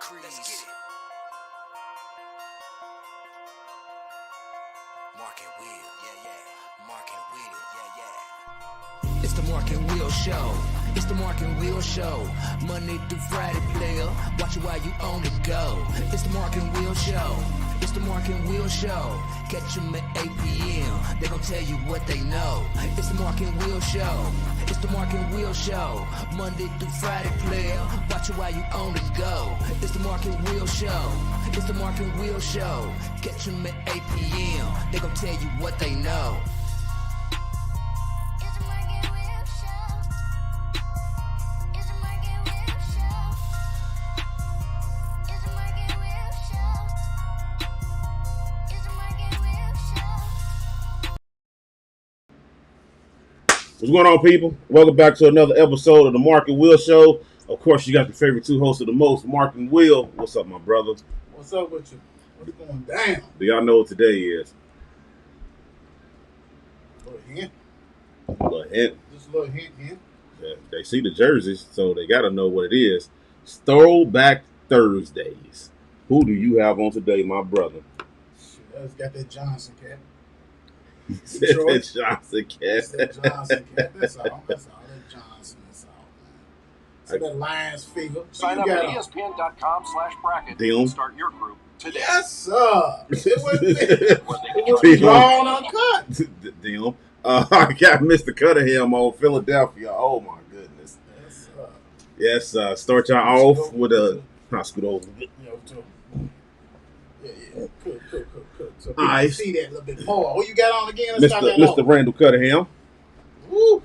decrees. Let's get it. Mark and Will, yeah. Mark and Will, yeah. It's the Mark and Will Show. It's the Mark and Will Show. Monday through Friday, player. Watch it while you on the go. It's the Mark and Will Show. It's the Mark and Will Show. Catch them at 8 p.m. They gon' tell you what they know. It's the Mark and Will Show. It's the Mark and Will Show. Monday through Friday, player. Watch it while you on the go. It's the Mark and Will Show. It's the Mark and Will Show. Catch them at 8 p.m. They gon' tell you what they know. What's going on, people? Welcome back to another episode of the Mark and Will Show. Of course, you got the favorite two hosts of the most, Mark and Will. What's up, my brother? What's up with you? What's going down? Do y'all know what today is? A little hint. A little hint. Just a little hint. Yeah, they see the jerseys, so they got to know what it is. It's Throwback Thursdays. Who do you have on today, my brother? Shit, I just got that Johnson cat. That Johnson cat. That's that Johnson cat. That's all. That's all. That Johnson. That's all, man. So that Lions fever. Sign up at ESPN.com/bracket and start your group today. Yes, sir. It was drawn uncut. Deal. I got Mr. Cunningham on Philadelphia. Oh, my goodness. Yes, sir. Yes, start y'all off with a... I'll scoot over. Yeah. Cool. So people Nice. see that a little bit more. What you got on again? Mr. Randall Cunningham. Woo.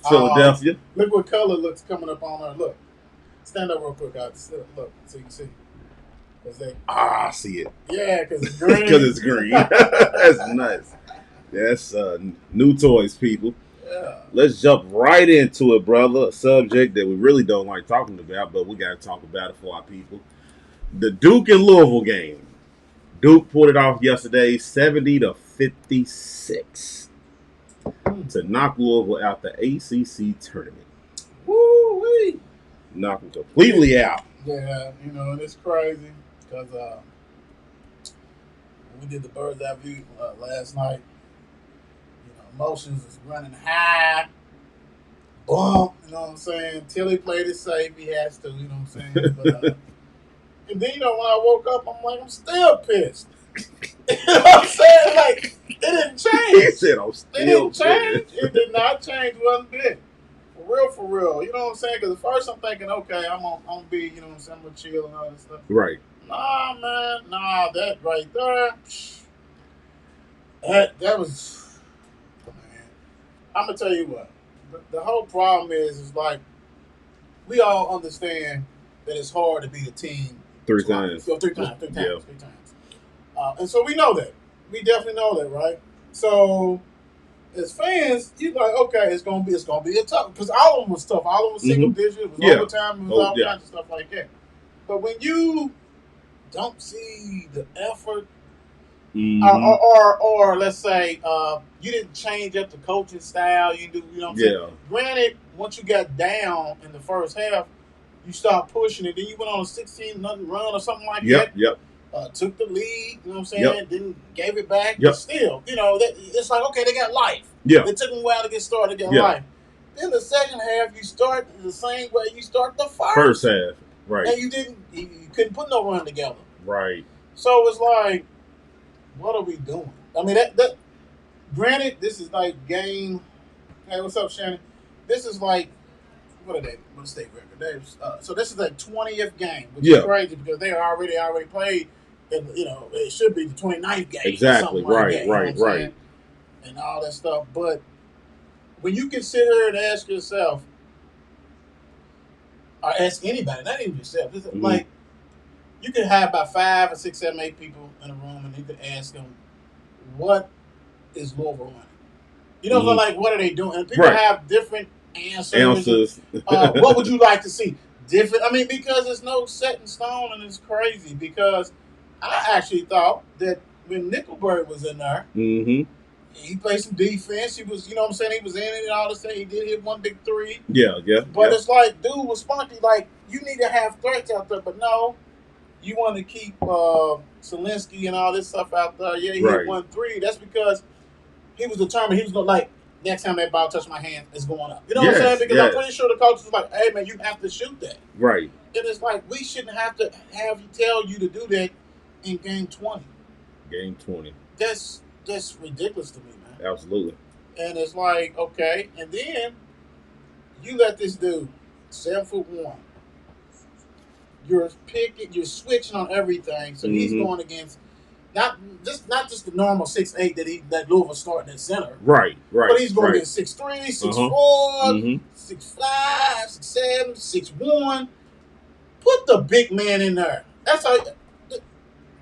Philadelphia. Look what color looks coming up on her. Look. Stand up real quick. Look, so you can see. I see it. Yeah, because it's green. Because it's green. That's nice. That's new toys, people. Yeah. Let's jump right into it, brother. A subject that we really don't like talking about, but we got to talk about it for our people. The Duke and Louisville game. Duke pulled it off yesterday, 70-56, to knock Louisville out the ACC tournament. Woo-wee. Knock them completely out. Yeah, and it's crazy because we did the bird's eye view last night. Emotions is running high. Bump, you know what I'm saying? Tilly played it safe. He has to, you know what I'm saying? But, and then, when I woke up, I'm like, I'm still pissed. You know what I'm saying? Like, it didn't change. He said, I'm still It didn't change. pissed. It did not change one bit. For real. You know what I'm saying? Because at first I'm thinking, okay, I'm gonna be, you know what I'm saying, I'm gonna chill and all that stuff. Right. Nah, man. Nah, that right there. That was, man. I'm gonna tell you what. The whole problem is like, we all understand that it's hard to beat a team Three times. Three times. And so we know that. We definitely know that, right? So as fans, you're like, okay, it's gonna be a tough, because all of them was tough. All of them was single digit. It was overtime. It was all kinds of stuff like that. But when you don't see the effort, or let's say you didn't change up the coaching style, you know what I'm saying? Granted, once you got down in the first half, you start pushing it. Then you went on a 16-0 run or something like that. Took the lead, you know what I'm saying? Then gave it back. But still, it's like, okay, they got life. It took them a while to get started, to get life. Then the second half, you start the same way you start the first half. Right. And you couldn't put no run together. Right. So it's like, what are we doing? I mean, that granted, this is like game. Hey, what's up, Shannon? This is like, what are they? What's the state record? So this is the 20th game, which is crazy because they already played. And, it should be the 29th game. Exactly. Right. And all that stuff. But when you consider and ask yourself, or ask anybody, not even yourself, like, you can have about 5 or 6, 7, 8 people in a room, and you can ask them, what is Louisville running? Like, what are they doing? And people have different answers. What would you like to see? Different. I mean, because there's no set in stone, and it's crazy. Because I actually thought that when Nickelberg was in there, he played some defense. He was, he was in it and all this stuff. He did hit one big three. But it's like, dude was spunky. Like, you need to have threats out there, but no. you want to keep Zelensky and all this stuff out there. Yeah, he Right. hit 1-3. That's because he was determined. He was going to, like, next time that ball touched my hand, it's going up. You know what I'm saying? Because I'm pretty sure the coach was like, hey, man, you have to shoot that. Right. And it's like, we shouldn't have to have you tell you to do that in game 20. Game 20. That's ridiculous to me, man. Absolutely. And it's like, okay. And then you let this dude, 7'1", you're switching on everything. So he's going against not just the normal 6'8" that Louisville starting at center. Right. But he's going against 6'3", 6'4", 6'5", 6'7", 6'1". Put the big man in there. That's how.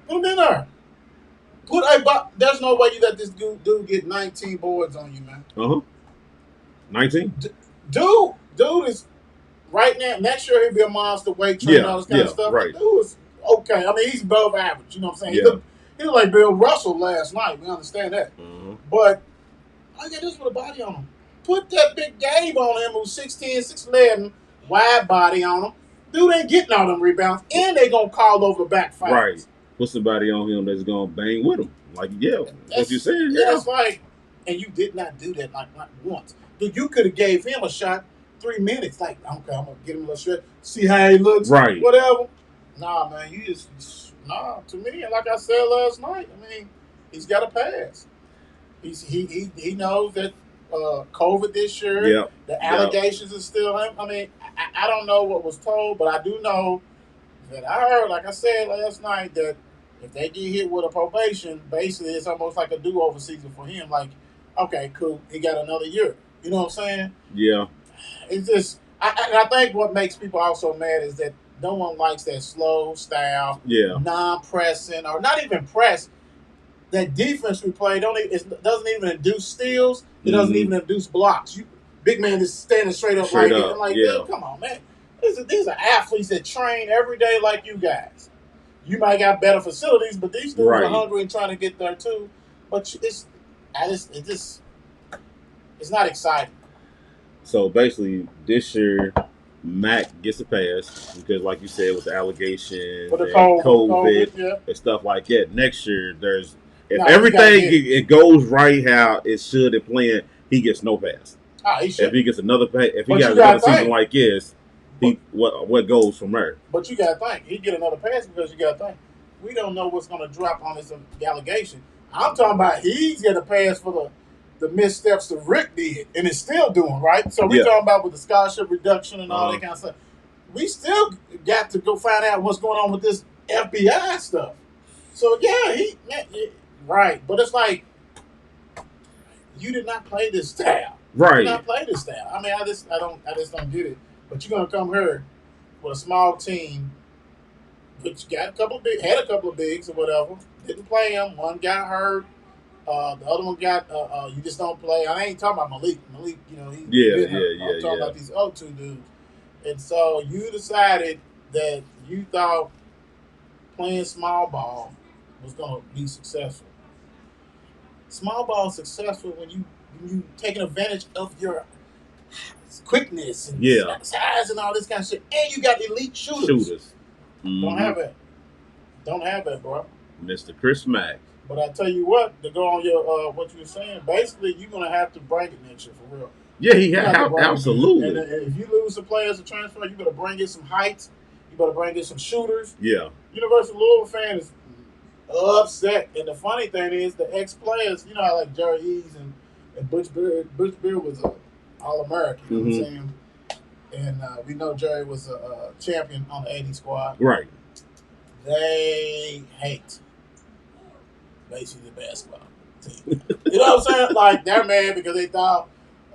Put him in there. There's no way you let this dude get 19 boards on you, man. 19. Dude is right now. Next year he'll be a monster weight trainer and all this kind of stuff. Right. Dude is okay. I mean, he's above average. You know what I'm saying? Yeah. He looked like Bill Russell last night. We understand that. But all you got to do is put a body on him. Put that big Gabe on him who's 6'10", 6'11", wide body on him. Dude ain't getting all them rebounds, and they gonna call over the back fouls. Right. Put somebody on him that's gonna bang with him. Like, what you saying? Yeah. It's like, and you did not do that not once. Dude, you could have gave him a shot 3 minutes. Like, okay, I'm gonna get him a little stretch, see how he looks, right? Whatever. Nah, man, you just to me. And like I said last night, I mean, he's got a pass. He knows that COVID this year. Yep. The allegations are still him. I mean, I don't know what was told, but I do know that I heard, like I said last night, that if they get hit with a probation, basically it's almost like a do-over season for him. Like, okay, cool, he got another year. You know what I'm saying? Yeah. It's just, I think what makes people also mad is that no one likes that slow style, non-pressing, or not even press. That defense we play doesn't even induce steals. It doesn't even induce blocks. Big man is standing straight up. Dude, come on, man. These are athletes that train every day like you guys. You might got better facilities, but these dudes are hungry and trying to get there too. But it's not exciting. So basically, this year, Mac gets a pass because, like you said, with the allegations and COVID and stuff like that. Next year, if everything it goes right how it should in playing, he gets no pass. If he gets another pass, if he got another season like this, what goes from there? But you got to think he get another pass because you got to think we don't know what's going to drop on this allegation. I'm talking about he's got a pass for the missteps that Rick did and is still doing, right? So we're talking about with the scholarship reduction and all that kind of stuff. We still got to go find out what's going on with this FBI stuff. So right, but it's like you did not play this style. Right. You did not play this style. I mean, I just don't get it. But you're gonna come here with a small team, which had a couple of bigs or whatever. Didn't play him. One got hurt. The other one got you just don't play. I ain't talking about Malik. Malik, I'm talking about these other two dudes. And so you decided that you thought playing small ball was going to be successful. Small ball is successful when you taking advantage of your quickness and size and all this kind of shit, and you got elite shooters. Don't have it. Don't have that, bro. Mr. Chris Mack. But I tell you what, to go on your what you were saying, basically you're gonna have to bring it next year for real. Yeah, absolutely. And if you lose some players to transfer, you better bring in some heights. You better bring in some shooters. Yeah. University of Louisville fan is upset, and the funny thing is the ex-players, you know how like Jerry Eves and Butch Beard was an All-American. You know what I'm saying? And we know Jerry was a champion on the 80 squad. Right. They hate basically the basketball team. You know what I'm saying? Like, they're mad because they thought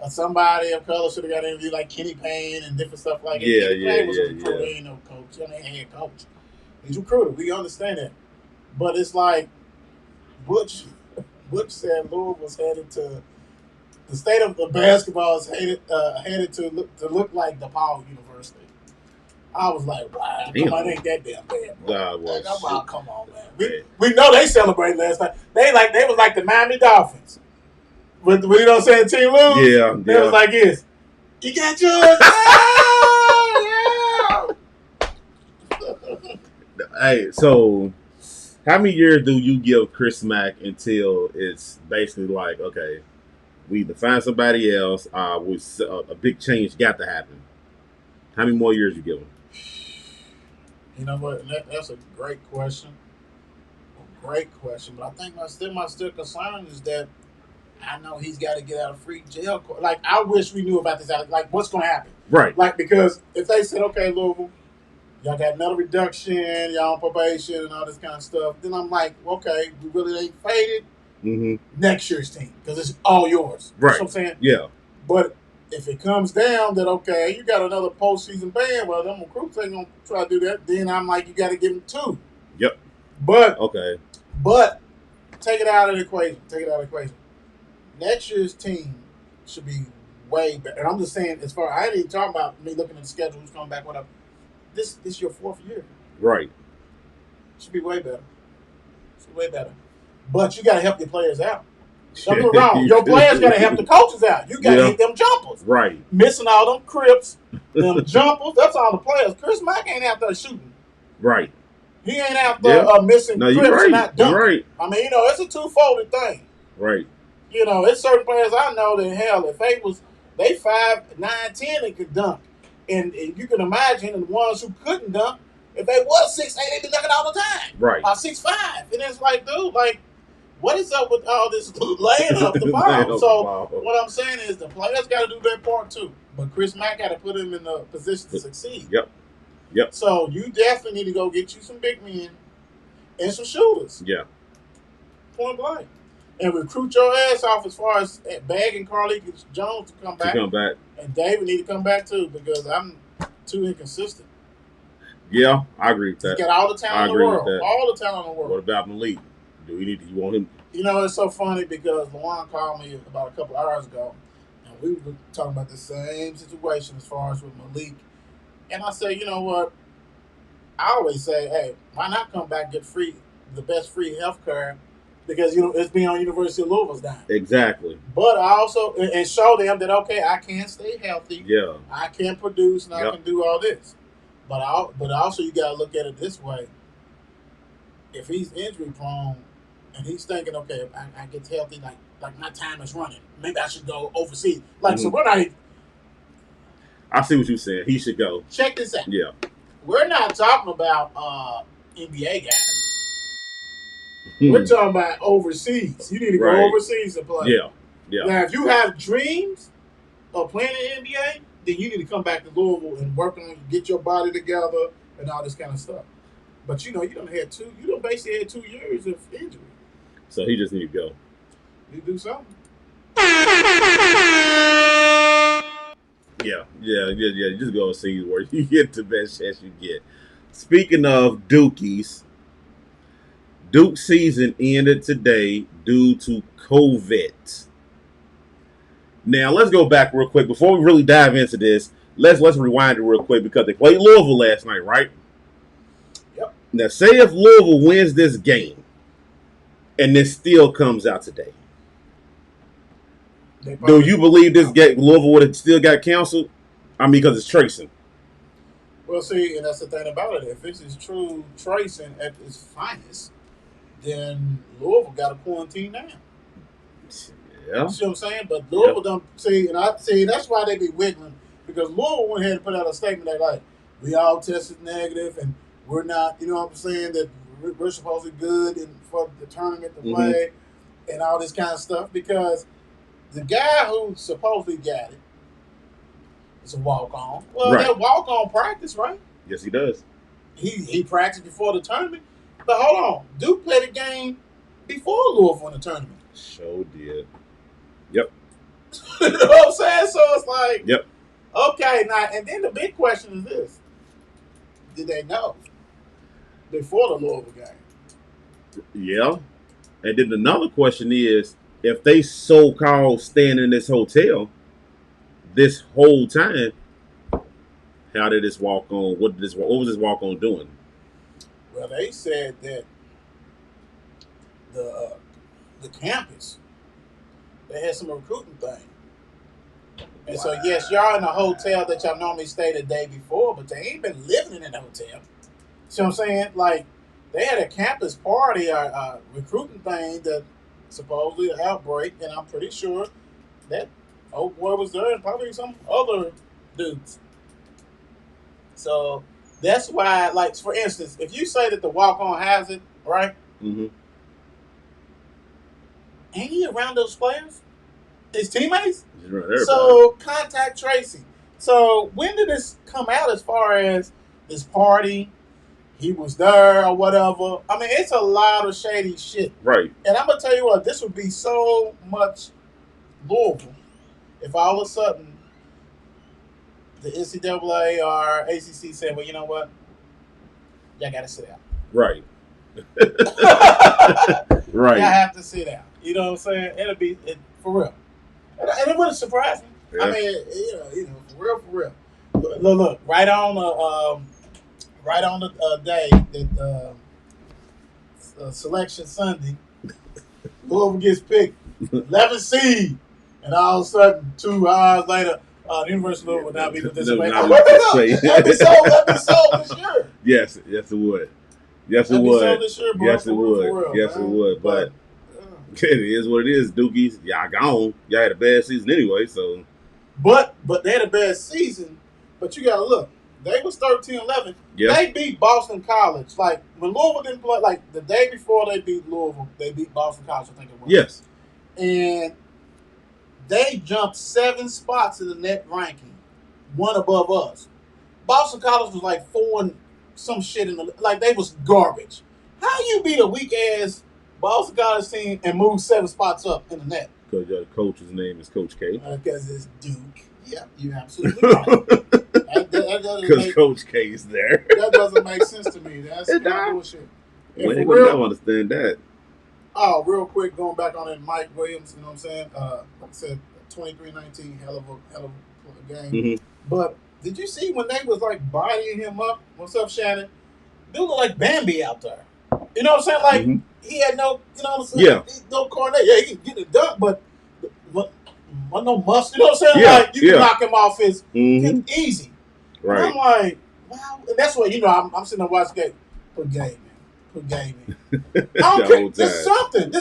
somebody of color should have got interviewed, like Kenny Payne and different stuff like that. Kenny Payne was a recruiter. He ain't no coach. He ain't head coach. He's a recruiter. We understand that. But it's like Butch said Louisville was headed to the state of the basketball is headed to look like DePaul University. I was like, wow, it ain't that damn bad. Come on, man. We know they celebrated last night. They was like the Miami Dolphins. But you know what I'm saying? Team lose. Yeah. They was like this. You got yours. Hey, so how many years do you give Chris Mack until it's basically like, okay, we either find somebody else, a big change got to happen? How many more years you give him? You know what? That's a great question. Great question. But I think my still concern is that I know he's got to get out of free jail. Like, I wish we knew about this. Like, what's going to happen? Right. Like, because if they said, okay, Louisville, y'all got another reduction, y'all on probation and all this kind of stuff, then I'm like, okay, we really ain't faded. Next year's team, because it's all yours. Right. You know what I'm saying? Yeah. But if it comes down that, okay, you got another postseason ban, well, them recruits ain't going to try to do that, then I'm like, you got to give them 2. Yep. But, okay. But, take it out of the equation. Next year's team should be way better. And I'm just saying, as far I ain't even talking about me looking at the schedule, who's coming back, whatever. This is your 4th year. Right. Should be way better. But you got to help your players out. Don't get me wrong. Your players got to help the coaches out. You got to hit them jumpers. Right. Missing all them crips, them jumpers. That's all the players. Chris Mack ain't out there shooting. Right. He ain't out there missing crips and not dunking. Right. I mean, it's a two-folded thing. Right. It's certain players I know that, hell, if they 5, 9, 10, they could dunk. And you can imagine the ones who couldn't dunk, if they was 6'8", they'd be dunking all the time. Right. Or 6'5". And it's like, dude, like, what is up with all this laying up the ball? So what I'm saying is the players got to do their part too. But Chris Mack got to put him in a position to succeed. Yep. So you definitely need to go get you some big men and some shooters. Yeah. Point blank. And recruit your ass off as far as bagging Carly Jones to come back. And David need to come back too, because I'm too inconsistent. Yeah, I agree with that. He got all the talent in the world. All the talent in the world. What about Malik? Do you want him? It's so funny because Luan called me about a couple hours ago, and we were talking about the same situation as far as with Malik. And I said, you know what? I always say, hey, why not come back and get the best free health care? Because, it's being on University of Louisville's dime. Exactly. But I also, and show them that, okay, I can stay healthy. Yeah. I can produce and I can do all this. But also you got to look at it this way. If he's injury prone and he's thinking, okay, if I get healthy, like my time is running, maybe I should go overseas. So we're not even. I see what you're saying. He should go. Check this out. Yeah. We're not talking about NBA guys. We're talking about overseas. You need to go overseas to play. Yeah. Now, if you have dreams of playing in the NBA, then you need to come back to Louisville and work on get your body together and all this kind of stuff. But you don't basically had 2 years of injury. So he just need to go. You do something. Yeah. Just go and see where you get the best chance you get. Speaking of Dukies, Duke season ended today due to COVID. Now let's go back real quick before we really dive into this. Let's rewind it real quick because they played Louisville last night, right? Yep. Now say if Louisville wins this game, and this still comes out today, do you believe this game Louisville would have still got canceled? I mean, because it's tracing. Well, see, and that's the thing about it. If this is true tracing at its finest, then Louisville got a quarantine now. Yeah. You see what I'm saying? But Louisville don't see, and I see that's why they be wiggling, because Louisville went ahead and put out a statement that like we all tested negative and we're not, you know what I'm saying, that we're supposed to be good and for the tournament to play and all this kind of stuff, because the guy who supposedly got it is a walk-on. Well, that walk-on practice, right? Yes, he does. He practiced before the tournament. But hold on. Duke played a game before Louisville in the tournament. Sure did. Yep. You know what I'm saying? So it's like, yep. Okay, now, and then the big question is this. Did they know before the Louisville game? Yeah. And then another question is, if they so-called staying in this hotel this whole time, how did this walk on? What was this walk on doing? Well, they said that the campus, they had some recruiting thing. And so, yes, y'all in a hotel that y'all normally stay the day before, but they ain't been living in that hotel. See what I'm saying? Like, they had a campus party, a recruiting thing that supposedly an outbreak, and I'm pretty sure that old boy was there and probably some other dudes. So that's why, like, for instance, if you say that the walk-on has it, right? Mm-hmm. Ain't he around those players? His teammates? So contact tracing. So when did this come out as far as this party? He was there or whatever. I mean, it's a lot of shady shit. Right. And I'm going to tell you what, this would be so much Louisville if all of a sudden the NCAA or ACC said, well, you know what? Y'all got to sit down. Right. Right. Y'all have to sit down. You know what I'm saying? It'll be for real. And it wouldn't surprise me. Yeah. I mean, you know, for real. Look, right on the day that Selection Sunday, Louisville gets picked, 11 seed, and all of a sudden, 2 hours later, the University of Louisville will not be participating. That'd be so this year. Yes, it would. Yes, it would. So this year, bro, yes, it would. Yes, it would. But it is what it is, Dookies. Y'all gone. Y'all had a bad season anyway, so. But they had a bad season. But you got to look. They was 13-11. Yep. They beat Boston College. Like, when Louisville didn't play, like, the day before they beat Louisville, they beat Boston College, I think it was. Yes. And they jumped 7 spots in the net ranking, one above us. Boston College was like 4 and some shit in the, like, they was garbage. How you beat a weak-ass Boston College team and move 7 spots up in the net? Because your coach's name is Coach K. Because it's Duke. Yeah, you're absolutely right. Because Coach K is there. That doesn't make sense to me. That's bullshit. We ain't gonna never understand that. Oh, real quick, going back on that Mike Williams, you know what I'm saying? Like I said, 23-19, hell of a game. Mm-hmm. But did you see when they was like bodying him up? What's up, Shannon? They look like Bambi out there. You know what I'm saying? Like, mm-hmm. He had no, you know what I'm saying? Yeah. No cornet. Yeah, he can get it done, but no muscle. You know what I'm saying? Yeah. Like, you can knock him off his easy. Right. And I'm like, wow. And that's what, you know, I'm sitting there watching game. Put game in. I don't care. There's something.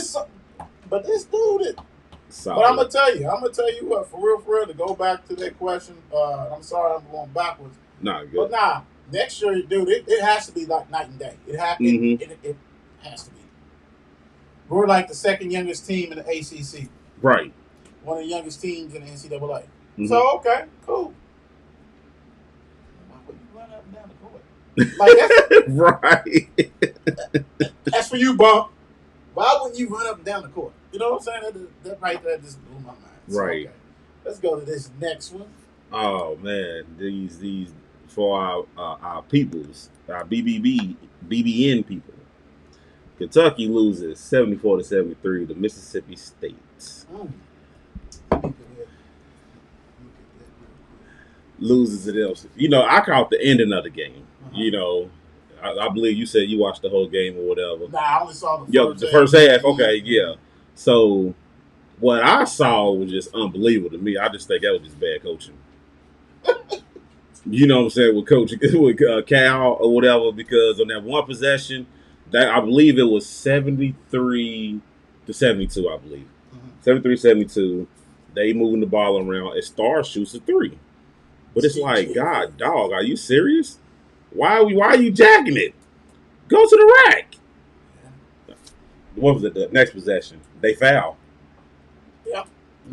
But this dude, but I'm gonna tell you what, for real, to go back to that question. I'm sorry, I'm going backwards. Nah, good. But next year, dude, it has to be like night and day. It has to be. We're like the second youngest team in the ACC. Right. One of the youngest teams in the NCAA. Mm-hmm. So okay, cool. Why would you run up and down the court? Like that's that's for you, Bump. Why wouldn't you run up and down the court? You know what I'm saying? That right there just blew my mind. So, right. Okay. Let's go to this next one. Oh man, these for our peoples, our BBN people. Kentucky loses 74-73 to Mississippi State. Loses it else. You know, I caught the ending of the game. Uh-huh. You know, I believe you said you watched the whole game or whatever. Nah, I only saw the first half. Okay, yeah. So what I saw was just unbelievable to me. I just think that was just bad coaching. You know what I'm saying, with Cal or whatever, because on that one possession, that I believe it was 73-72, I believe. 73-72. They moving the ball around. And Star shoots a 3. But it's like, God, dog, are you serious? Why are you jacking it? Go to the rack. What was it? The next possession. They foul. Yeah.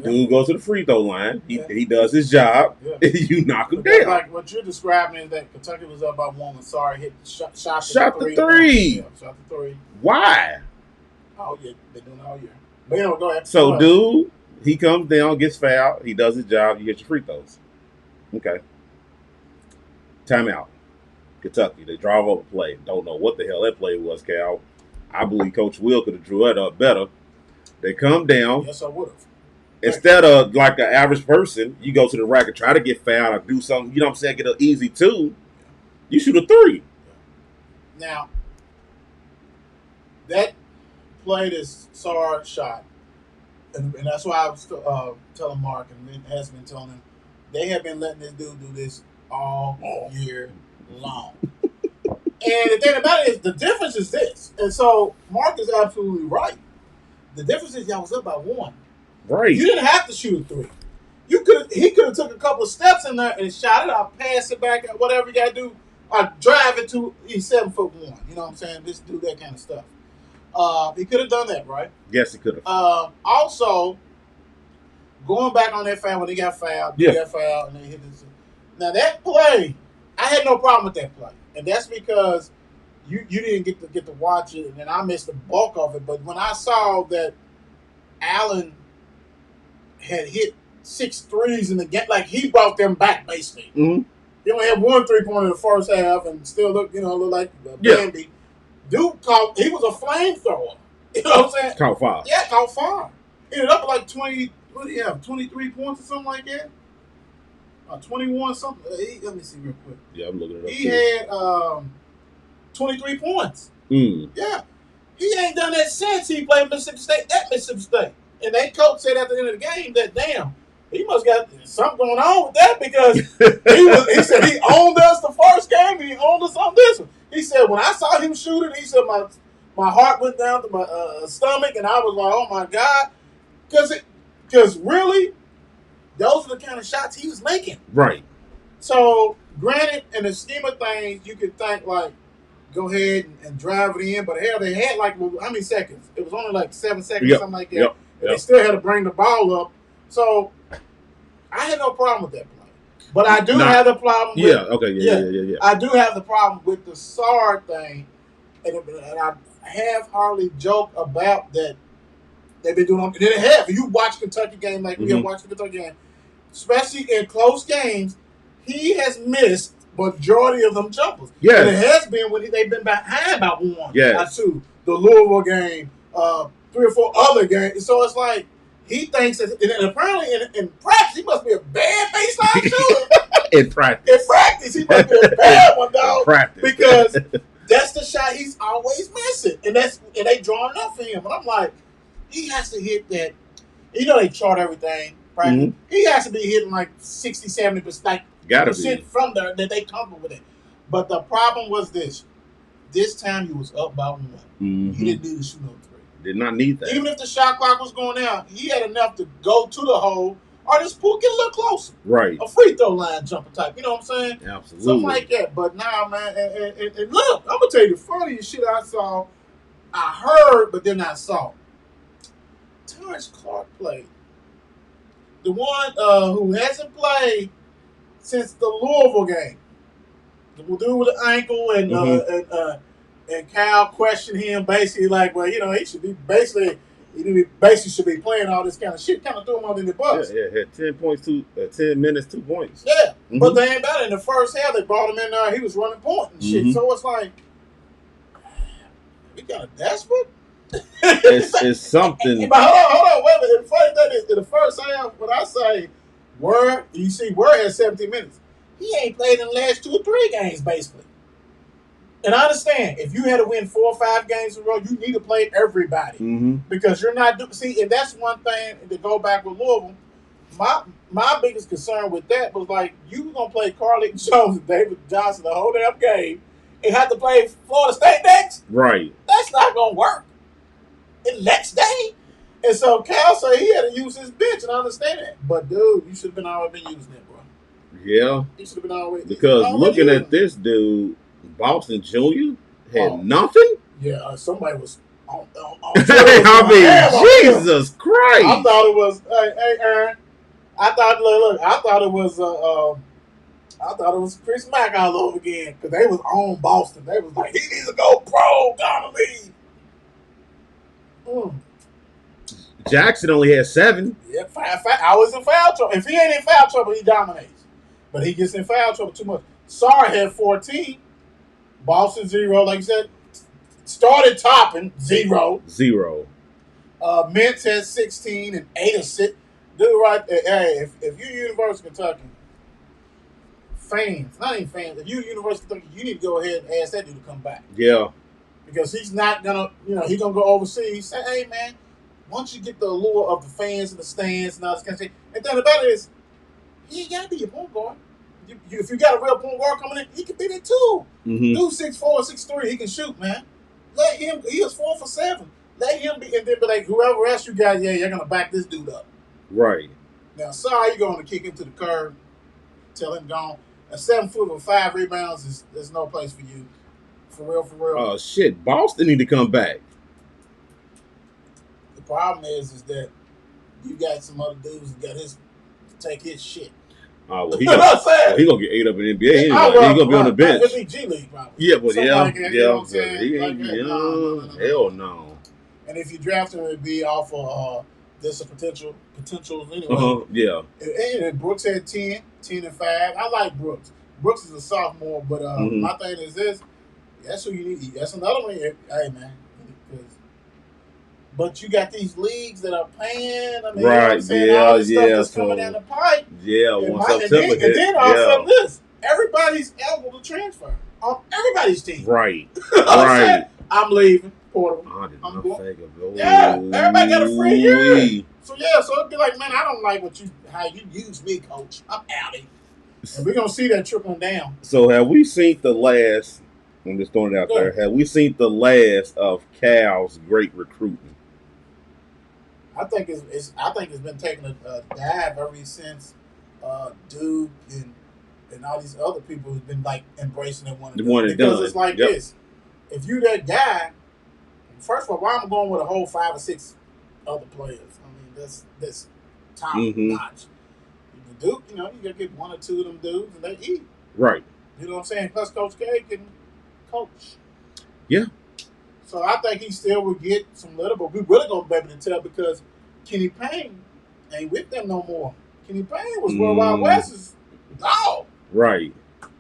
Dude goes to the free throw line. He does his job. Yeah. You knock him down. Like what you're describing is that Kentucky was up by 1 and Sorry hit shot the 3. Yeah, shot the 3. Why? Oh yeah, they're doing it all year. But you know, go ahead. So dude, he comes down, gets fouled. He does his job. You get your free throws. Okay. Timeout. Kentucky. They drive up a play. Don't know what the hell that play was, Cal. I believe Coach Will could have drew it up better. They come down. Yes, I would have. Instead of like an average person, you go to the rack and try to get fouled or do something, you know what I'm saying, get an easy 2. You shoot a 3. Now, that play this Sarge shot, and that's why I was telling Mark and has been telling him, they have been letting this dude do this all year long. And the thing about it is, the difference is this. And so Mark is absolutely right. The difference is y'all was up by 1. Right. You didn't have to shoot a 3. He could have took a couple of steps in there and shot it out, pass it back, whatever you got to do, or drive it to. He's 7'1". You know what I'm saying? Just do that kind of stuff. He could have done that, right? Yes, he could have. Also, going back on that foul when he got fouled, he got fouled, and they hit this. Now that play, I had no problem with that play, and that's because you didn't get to watch it, and I missed the bulk of it. But when I saw that Allen had hit 6 threes in the game, like he brought them back basically. Mm-hmm. He only had 1 3-pointer in the first half, and still look like Bambi. Dude he was a flamethrower. You know what I'm saying? Caught 5. Yeah, caught 5. Ended up like 20. What do you have? 23 points or something like that? 21 something. Let me see real quick. Yeah, I'm looking it up. He had 23 points. Yeah. He ain't done that since he played Mississippi State at Mississippi State. And that coach said at the end of the game that, damn, he must got something going on with that because he said he owned us the first game and he owned us on this one. He said, when I saw him shoot it, he said my heart went down to my stomach and I was like, oh, my God. Because really, those are the kind of shots he was making. Right. So, granted, in the scheme of things, you could think, like, go ahead and drive it in. But, hell, they had, like, how many seconds? It was only, like, 7 seconds, something like that. Yep. They still had to bring the ball up. So, I had no problem with that play. But I do have the problem with... Yeah. I do have the problem with the Sard thing. And I have hardly joked about that. They've been doing it. They have. If you watch Kentucky game like we have watched the Kentucky game, especially in close games, he has missed majority of them jumpers. Yeah. And it has been when they've been behind by 1 Yeah. or 2. The Louisville game, 3 or 4 other games. So it's like he thinks that, and apparently in practice he must be a bad baseline shooter. In practice, he must be a bad one, dog. In practice. Because that's the shot he's always missing, and they drawing up for him. And I'm like, he has to hit that. You know they chart everything, right? Mm-hmm. He has to be hitting like 60, 70%, like percent from there that they comfortable with it. But the problem was this. This time he was up by 1. Mm-hmm. He didn't need to shoot no 3. Did not need that. Even if the shot clock was going down, he had enough to go to the hole or just get a little closer. Right. A free throw line jumper type. You know what I'm saying? Absolutely. Something like that. But now, man, and look, I'm going to tell you the funniest shit I saw, I heard, but then I saw. Terrence Clark played. The one who hasn't played since the Louisville game. The dude with the ankle and Cal questioned him basically like, well, he should be basically should be playing all this kind of shit. Kind of threw him under the bus. Yeah, had 10 points, 10 minutes, 2 points. Yeah, but they ain't about it. In the first half, they brought him in there. He was running point and shit. So it's like, we kind of desperate. It's something. But hold on, wait a minute. The funny thing is, in the first half, when I say Word has 17 minutes. He ain't played in the last 2 or 3 games, basically. And I understand, if you had to win 4 or 5 games in a row, you need to play everybody. Mm-hmm. Because you're not and that's one thing to go back with Louisville. My biggest concern with that was like, you were going to play Carlton Jones and David Johnson the whole damn game and have to play Florida State next? Right. That's not going to work. And next day. And so Cal said he had to use his bench, and I understand that. But, dude, you should have already been using it, bro. Yeah. You should have been already. Because looking at this dude, Boston Jr. had nothing? Yeah, somebody was on Jesus Christ. I thought it was, hey, Aaron. I thought it was Chris Mack all over again because they was on Boston. They was like, he needs to go pro, gotta leave. Jackson only had 7. Yeah, I was in foul trouble. If he ain't in foul trouble, he dominates. But he gets in foul trouble too much. Sarr had 14. Boston 0, like you said. Started topping 0. Mintz had 16 and 8 or 6. Dude, right there. Hey, if you're University of Kentucky, fans, not even fans, if you're University of Kentucky, you need to go ahead and ask that dude to come back. Yeah. Because he's not gonna, he's gonna go overseas. Say, hey man, once you get the allure of the fans and the stands and all this kind of shit, and then about it is, he ain't gotta be your point guard. if you got a real point guard coming in, he can be there too. Mm-hmm. Dude 6'4", 6'3", he can shoot, man. Let him. He was 4 for 7. Let him be, and then be like, whoever else you got, yeah, you're gonna back this dude up. Right. Now, sorry, you're going to kick him to the curb, tell him gone. A 7 foot with 5 rebounds there's no place for you. For real, for real. Oh shit, Boston need to come back. The problem is that you got some other dudes that got to take his shit. Oh, well, he gonna get ate up in the NBA anyway. He's gonna be on the bench. It'll be G League, probably. Yeah, but like that, you know what I'm saying? He ain't, no. Hell no. And if you draft him, it'd be off of there's a potentials anyway. Yeah. And Brooks had 10 and 5. I like Brooks. Brooks is a sophomore, but my thing is this: that's who you need. That's another one. Hey man, but you got these leagues that are paying. I mean, right? You know all this stuff that's coming down the pipe. Yeah, and then all of a sudden, this everybody's eligible to transfer on everybody's team. Right. Right. I'm leaving. Portable. I'm going. Yeah, everybody got a free year. So it'd be like, man, I don't like how you use me, coach. I'm outie. And we're gonna see that trickling down. So have we seen the last? I'm just throwing it out there. Have we seen the last of Cal's great recruiting? I think it's been taking a dive ever since Duke and all these other people who've been like embracing it because it's like this. If you that guy. First of all, why am I going with a whole 5 or 6 other players? I mean, that's top notch. The Duke, you gotta get 1 or 2 of them dudes and they eat. Right. You know what I'm saying? Plus Coach K can coach. Yeah. So I think he still will get some little, but we really gonna be able to tell because Kenny Payne ain't with them no more. Kenny Payne was World Wide West's dog. Right.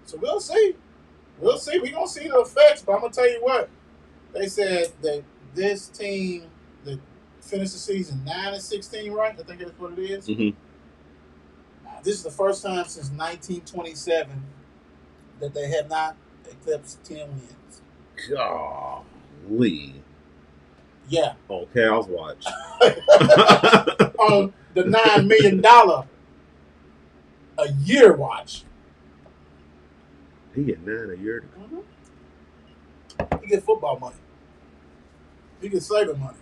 So we'll see. We're gonna see the effects, but I'm gonna tell you what. They said that this team that finished the season 9-16, right? I think that's what it is. Mm-hmm. This is the first time since 1927 that they have not eclipsed 10 wins. Golly. Yeah. On Cal's watch. On the $9 million a year watch. He get 9 a year. Mm-hmm. You get football money. You get Saban money.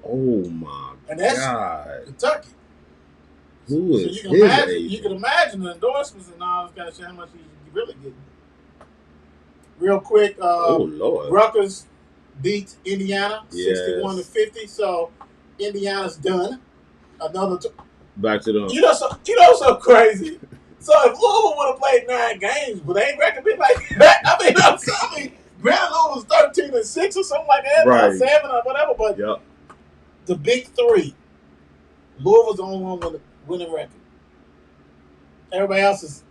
Oh my and that's God. Kentucky. Who is so his agent? You can imagine the endorsements and all this kind of shit, how much you really get. Real quick, Lord. Rutgers beat Indiana 61-50. So Indiana's done. Back to them. You know so crazy. So if Louisville would have played 9 games, but they ain't record be like that. I mean, Randall was 13-6 or something like that, right. Or 7 or whatever. But the big 3, Louisville's the only one winning record. Everybody else is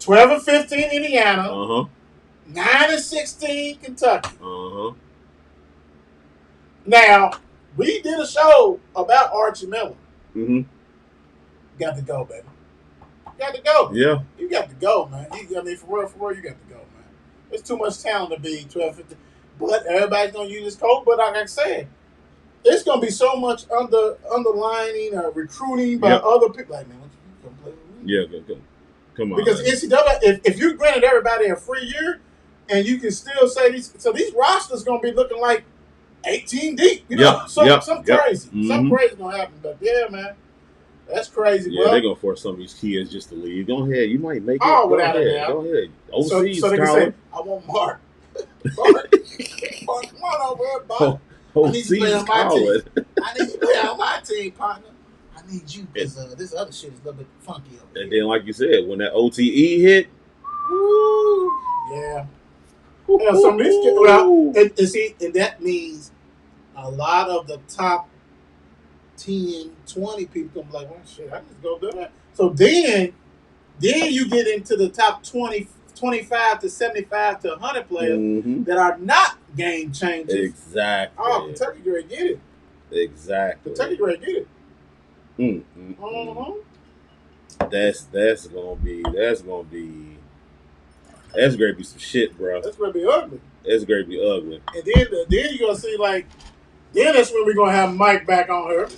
12-15 Indiana, 9-16 Kentucky. Now we did a show about Archie Miller. Got to go, baby. Got to go. Yeah. You got to go, man. For real, you got to go, man. There's too much talent to be 12-15. But everybody's going to use this code. But like I said, it's going to be so much underlining recruiting by other people. Like, man, what you going to play with me? Yeah, go. Come on. Because NCAA, if you granted everybody a free year, and you can still say these rosters going to be looking like 18 deep. You know, something crazy. Something crazy going to happen. But yeah, man. That's crazy, bro. Yeah, they're going to force some of these kids just to leave. Go ahead. You might make it. Without a doubt. Go ahead. Overseas, so they can say, I want Mark. Mark, come on over here, Mark. I need you to play on my team. I need you to play on my team, partner. I need you because this other shit is a little bit funky over here. And then, like you said, when that OTE hit. Woo. Yeah. Some of these kids, and that means a lot of the top 10, 20 people come like, well, shit, I just go do that. So then you get into the top 20, 25 to 75 to 100 players that are not game changers. Exactly. Oh, Kentucky great get it. Exactly. Kentucky great get it. That's gonna be some shit, bro. That's gonna be ugly. That's gonna be ugly. And then you're gonna see then that's when we're gonna have Mike back on her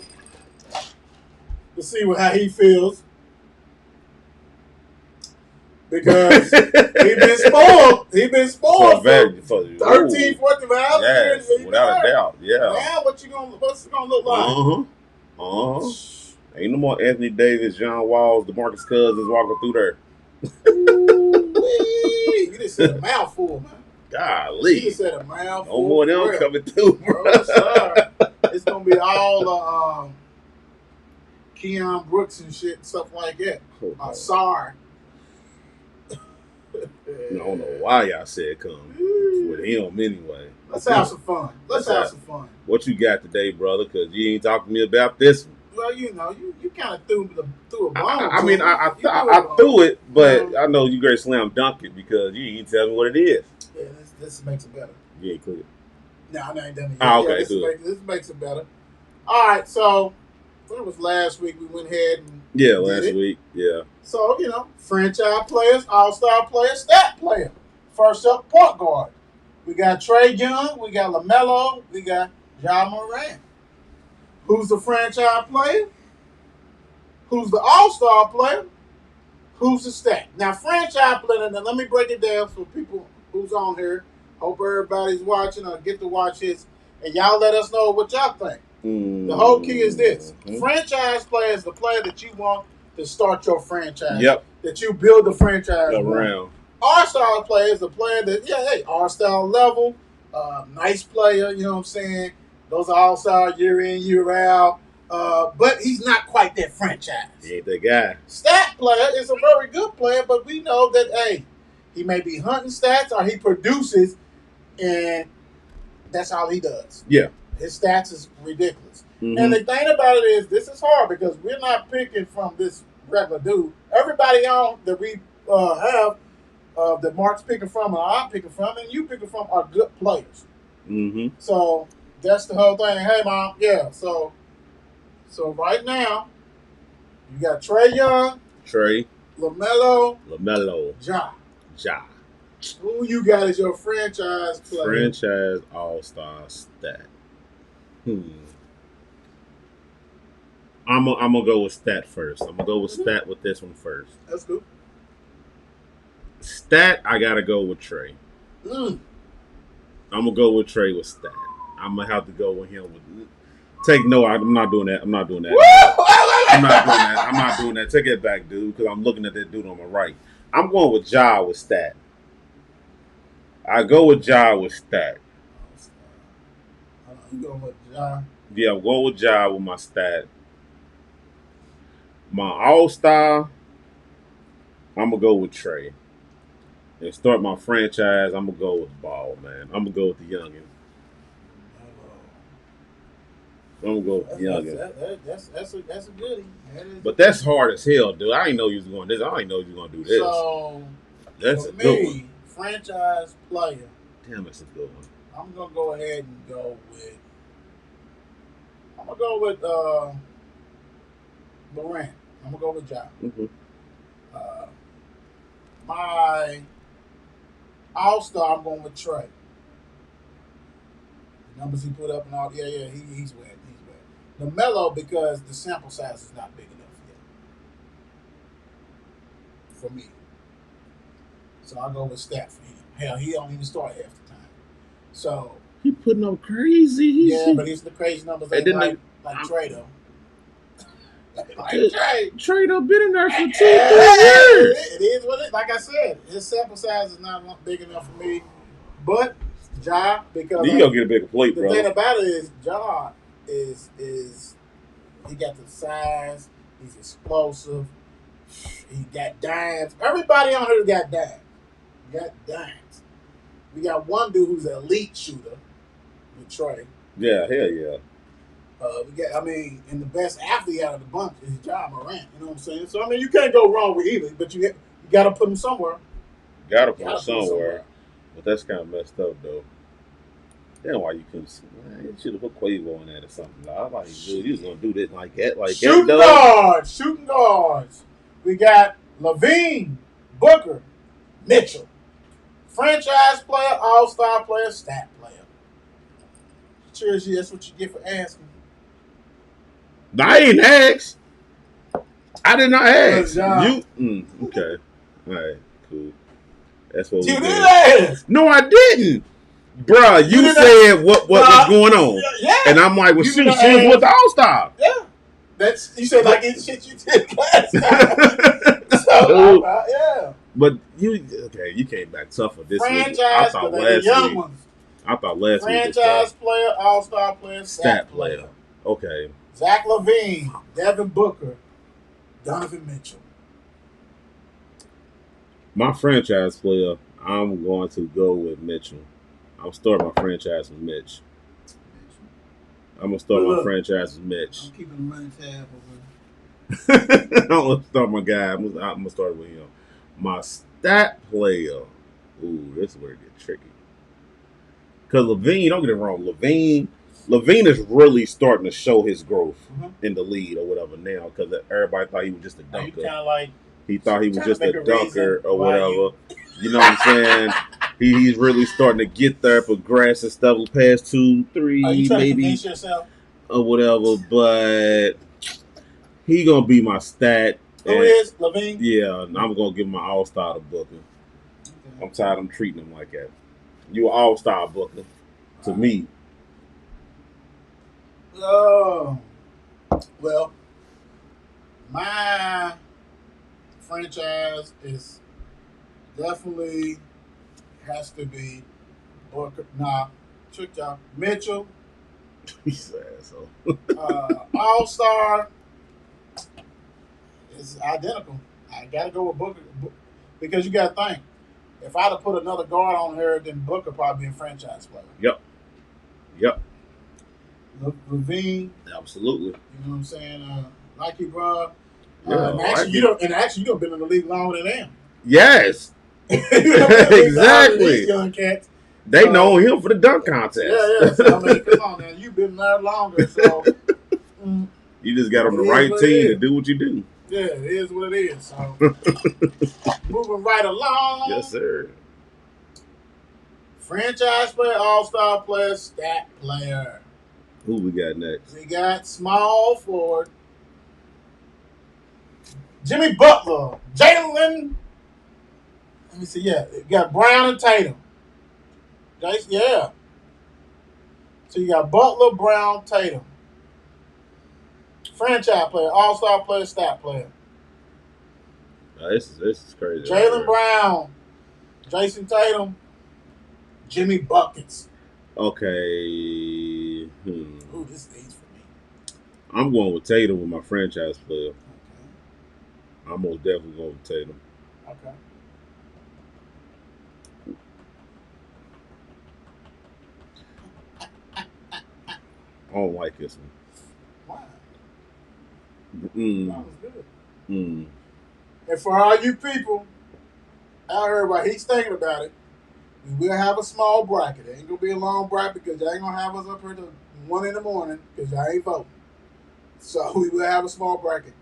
to see how he feels. Because he been spoiled. He been spoiled for 13, 14 miles. Yes, without a doubt. Yeah. Now what's it gonna look like? Ain't no more Anthony Davis, John Walls, DeMarcus Cousins walking through there. You just said a mouthful, man. Golly. You just said a mouthful. No more of them coming through, bro. Oh, sorry. It's gonna be all Keon Brooks and shit and stuff like that. Sorry. I don't know why y'all said come with him anyway. Let's have some fun. Let's have some fun. What you got today, brother? Because you ain't talking to me about this one. Well, you kind of threw a bomb. I threw it, but I know you great slam dunk it because you ain't tell me what it is. Yeah, this makes it better. You ain't clear. No, I ain't done it yet. Okay, this makes it better. All right, so it was last week we went ahead and last week. So, franchise players, all-star players, stat player. First up, point guard. We got Trae Young, we got LaMelo, we got Ja Morant. Who's the franchise player? Who's the all-star player? Who's the stat? Now, franchise player, now let me break it down for people who's on here. Hope everybody's watching or get to watch this. And y'all let us know what y'all think. The whole key is this. Franchise player is the player that you want to start your franchise. Yep. That you build the franchise around. All-star player is the player that, all-star level, nice player, you know what I'm saying? Those are all-star year in, year out. But he's not quite that franchise. He ain't that guy. Stat player is a very good player, but we know that, he may be hunting stats or he produces, and that's all he does. Yeah. His stats is ridiculous. And the thing about it is, this is hard because we're not picking from this regular dude. Everybody on that we have, that Mark's picking from, or I'm picking from, and you picking from are good players. So that's the whole thing. Hey, Mom, So right now, you got Trae Young, LaMelo, Ja. Who you got as your franchise player? Franchise all-star stat. I'm gonna go with stat first. I'm gonna go with stat with this one first. That's good. Stat, I gotta go with Trae. I'm gonna go with Trae with stat. I'm gonna have to go with him with. I'm not doing that. I'm not doing that. I'm not doing that. Take it back, dude, because I'm looking at that dude on my right. I'm going with Ja with stat. I go with Ja with stat. You going with Ja? Yeah, I'm going with Ja with my stat. My all-star, I'm going to go with Trae. And start my franchise, I'm going to go with Ball, man. I'm going to go with the youngin. I'm going to go with the youngin. That's a goodie. But that's hard as hell, dude. I didn't know you was going to this. I didn't know you was going to do this. So, that's a good one. Franchise player. Damn, that's a good one. I'm going to go ahead and go with... I'm going to go with Morant. I'm going to go with Ja. My all-star, I'm going with Trae. The numbers he put up and all, he's wet. LaMelo, because the sample size is not big enough yet. For me. So I'll go with stat for him. Hell, he don't even start half the time. So he putting up crazy. But he's the crazy numbers like Trae though. Trae done been in there for 2 years. It is what it is. Like I said, his sample size is not big enough for me. But Ja, because you gonna get a bigger plate, bro. The thing about it is Ja is he got the size, he's explosive, he got dimes. Everybody on here got dimes. We got one dude who's an elite shooter with Trae. Yeah, hell yeah. And the best athlete out of the bunch is Ja Morant. You know what I'm saying? So you can't go wrong with either, but you got to put him somewhere. Got to put him somewhere. But that's kind of messed up, though. Damn, why you couldn't see? Man, you should have put Quavo on that or something. I thought he was gonna do this like that, Shooting guards. We got Levine, Booker, Mitchell. Franchise player, all-star player, stat player. Cheers, that's what you get for asking. I ain't asked. I did not ask. You okay? All right, cool. That's what you we did did. ask. No, I didn't. Bruh, you said what was going on. Yeah. And I'm like, well, she was with the All-Star. Yeah. You said like it's shit you did last time. So, yeah. But you came back tougher this week. I thought last week. Ones. I thought last week was franchise player, All-Star player, stat player. Okay. Zach LaVine, Devin Booker, Donovan Mitchell. My franchise player, I'm going to go with Mitchell. I'm starting my franchise with Mitch. I'm going to start my franchise with Mitch. I'm keeping the running tab over. I'm going to start my guy. I'm going to start with him. My stat player. Ooh, this is where it gets tricky. Because LaVine, don't get it wrong, LaVine is really starting to show his growth in the lead or whatever now because everybody thought he was just a dunker. He thought he was just a dunker or whatever. You know what I'm saying? He's really starting to get there, progress and stuff the past 2, 3, maybe or whatever. But he gonna be my stat. Who is LaVine? Yeah, and I'm gonna give him my All-Star to Booker. I'm tired of treating him like that. You an All-Star, Booker, to me. Oh, well, my franchise is definitely has to be Booker. Nah, trick y'all. Mitchell. He's an asshole. All-Star is identical. I gotta go with Booker because you gotta think. If I'd have put another guard on her, then Booker probably be a franchise player. Yep. LaVine. Absolutely. You know what I'm saying? Like you, bro. Yeah, you don't been in the league longer than them. Yes. Exactly. Young cats. They know him for the dunk contest. Yeah. So, I mean, come on, man. You've been there longer, so you just got on the right team to do what you do. Yeah, it is what it is. So moving right along. Yes, sir. Franchise player, All-Star player, stat player. Who we got next? We got small forward Jimmy Butler, Jalen. Let me see. Yeah, you got Brown and Tatum. Yeah. So you got Butler, Brown, Tatum. Franchise player, All-Star player, stat player. This is crazy. Jalen Brown, Jason Tatum, Jimmy Buckets. Okay. Ooh, this is easy for me. I'm going with Tatum with my franchise player. Okay. I'm most definitely going with Tatum. Okay. I don't like this one. Why? That was good. And for all you people out here, while he's thinking about it, we will have a small bracket. It ain't going to be a long bracket because y'all ain't going to have us up here till 1 in the morning because y'all ain't voting. So we will have a small bracket.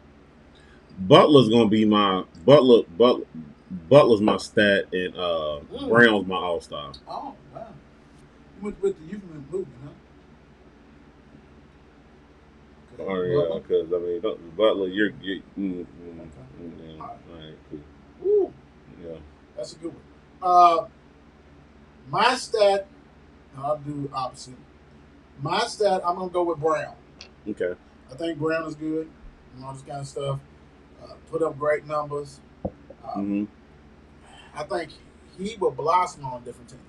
Butler's going to be my Butler's my stat and Brown's my All-Star. Oh, wow. You went with the youth movie, huh? Oh yeah, because I mean, Butler, you're okay. All right, cool. Ooh, yeah, that's a good one. My stat, I'll do opposite. My stat, I'm gonna go with Brown. Okay. I think Brown is good and all this kind of stuff. Put up great numbers. I think he will blossom on a different team.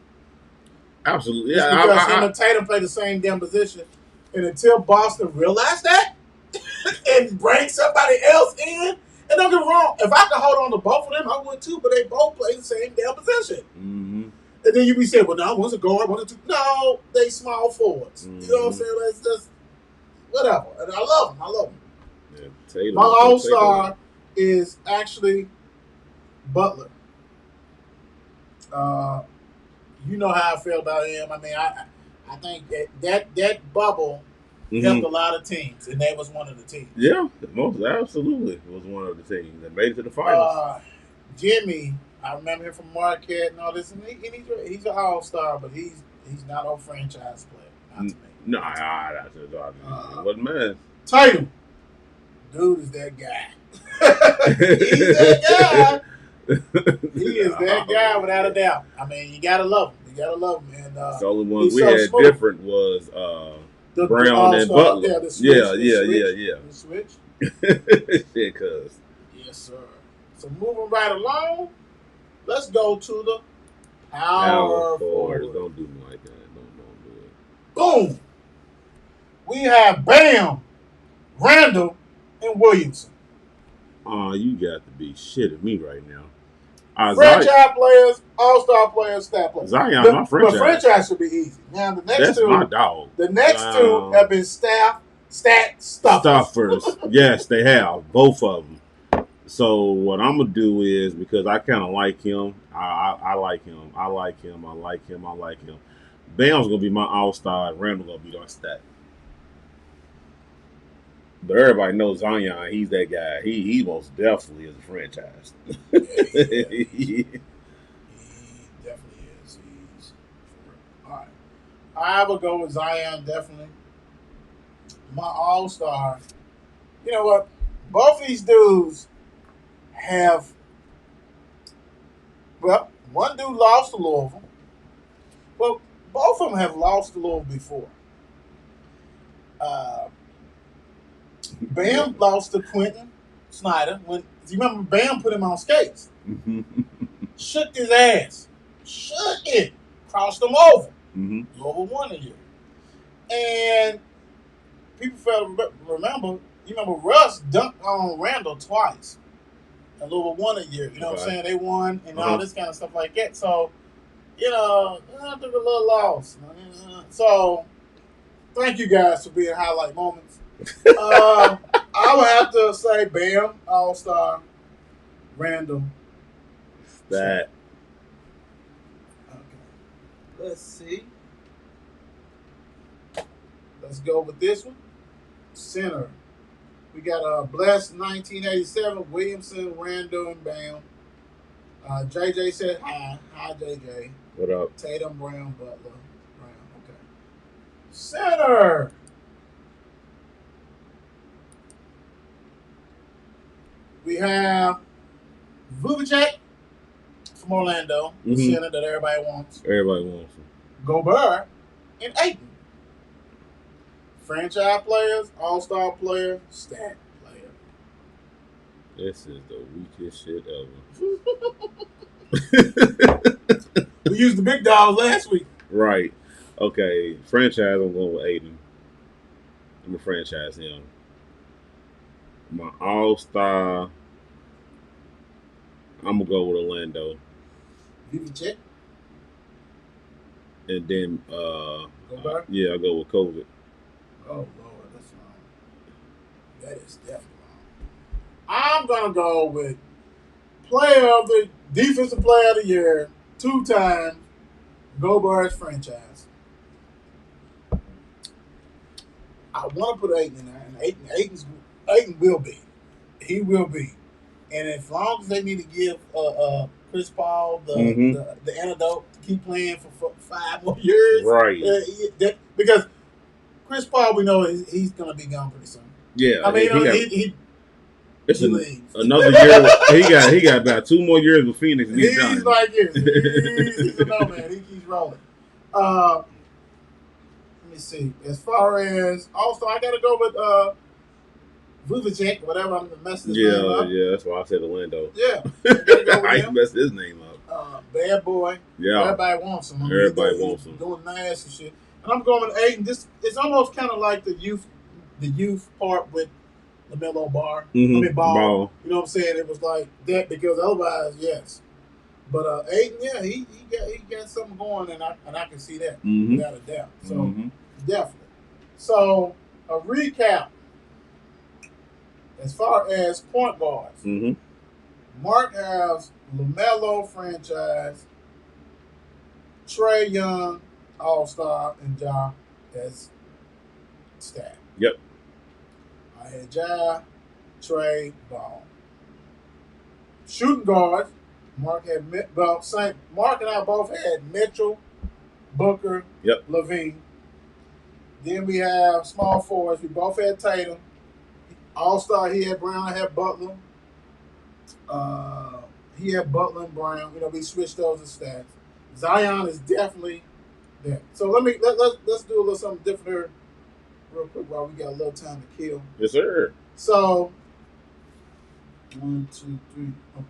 Absolutely, yeah. Because him and Tatum play the same damn position. And until Boston realize that and bring somebody else in, and don't get me wrong, if I could hold on to both of them, I would too, but they both play the same damn position. And then you be saying, well, no, one's a guard, one's a two. No, they small forwards. You know what I'm saying? Let's just, whatever. And I love them. Yeah, Tatum, my All-Star is actually Butler. You know how I feel about him. I mean, I think that bubble helped a lot of teams, and that was one of the teams. Yeah, most absolutely was one of the teams that made it to the finals. Jimmy, I remember him from Marquette and all this, and he's an All-Star, but he's not a franchise player. Not to me. No, that's it. Wasn't man. Tatum, dude is that guy. He's that guy. He is that guy without a doubt. I mean, you gotta love him. You gotta love him. And the only ones he's we so had smooth. different was Brown and Butler. Yeah, the switch, yeah. The switch. Shit, cuz. Yes, sir. So moving right along, let's go to the Power forward. forwards. Don't do me like that. Don't do it. Boom. We have Bam, Randall, and Williamson. Oh, you got to be shitting me right now. Franchise players, all-star players, stat players. Zion, my franchise. But franchise should be easy. Now the next two, my dog. The next two have been stat stuffers. Yes, they have, both of them. So what I'm gonna do is, because I kind of like him, I like him. Bam's gonna be my all-star, and Randall gonna be my stat. But everybody knows Zion. He's that guy. He most definitely is a franchise. He definitely is. All right. I will go with Zion, definitely. My all-star. You know what? Both these dudes have, well, one dude lost to Louisville. Well, both of them have lost to Louisville before. Bam lost to Quentin Snyder. When you remember, Bam put him on skates. Shook his ass. Shook it. Crossed him over. Louisville won a year. And people remember Russ dunked on Randall twice. And Louisville won a year. You know what I'm saying? They won and all this kind of stuff like that. So, I took a little loss. So, thank you guys for being highlight moments. I would have to say Bam, all-star, Randall. That. Okay. Let's see. Let's go with this one. Center. We got Blessed 1987, Williamson, Randall, and Bam. JJ said hi. Hi, JJ. What up? Tatum, Brown, Butler. Brown. Okay. Center. We have Vuvacek from Orlando, the center that everybody wants. Everybody wants him. Gobert and Ayton. Franchise players, all-star player, stat player. This is the weakest shit ever. We used the big dogs last week. Right. Okay. Franchise, I'm going with Ayton. I'm a franchise him. My all-star, I'm going to go with Orlando. Vuvacek. And then, Gobert? I'll go with COVID. Oh, Lord, that's wrong. That is definitely wrong. I'm going to go with defensive player of the year, 2 times, Gobert's franchise. I want to put Ayton in there, and Ayton will be. He will be. And as long as they need to give Chris Paul the antidote to keep playing for 5 more years. Right. Because Chris Paul, we know he's going to be gone pretty soon. Yeah. I mean, it's another year. He got about 2 more years with Phoenix. And he's done. Like this. He's a no-man. He keeps rolling. Let me see. As far as also, I got to go with Vuvacek, whatever I'm messing his name up. Yeah, that's why I said Orlando. Yeah. I messed his name up. Bad boy. Yeah. Everybody wants him. Everybody wants him. Doing nasty shit. And I'm going with Ayton. It's almost kind of like the youth part with LaMelo Ball. Mm-hmm. I mean, Ball. You know what I'm saying? It was like that because otherwise, yes. But Ayton, yeah, he got something going, and I can see that without a doubt. So definitely. So a recap as far as point guards. Mark has LaMelo franchise, Trae Young all-star, and Ja as stat. Yep. I had Ja, Trae, Ball. Shooting guards, Mark and I both had Mitchell, Booker, Levine. Then we have small forwards. We both had Tatum. All-star, he had Brown, I had Butler. He had Butler and Brown. We switched those as stats. Zion is definitely there. So let's do a little something different here real quick while we got a little time to kill. Yes, sir. So 1, 2, 3. Okay.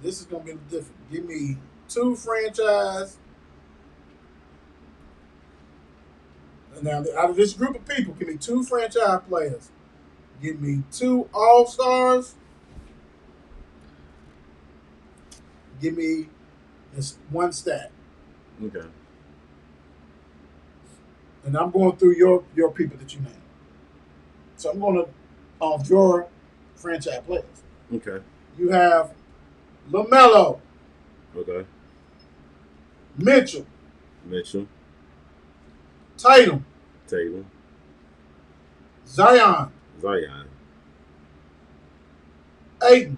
This is gonna be different. Give me 2 franchise. And now out of this group of people, give me 2 franchise players. Give me 2 All-Stars. Give me this 1 stat. Okay. And I'm going through your people that you named. So I'm going to your franchise players. Okay. You have LaMelo. Okay. Mitchell. Tatum. Zion. Ayton.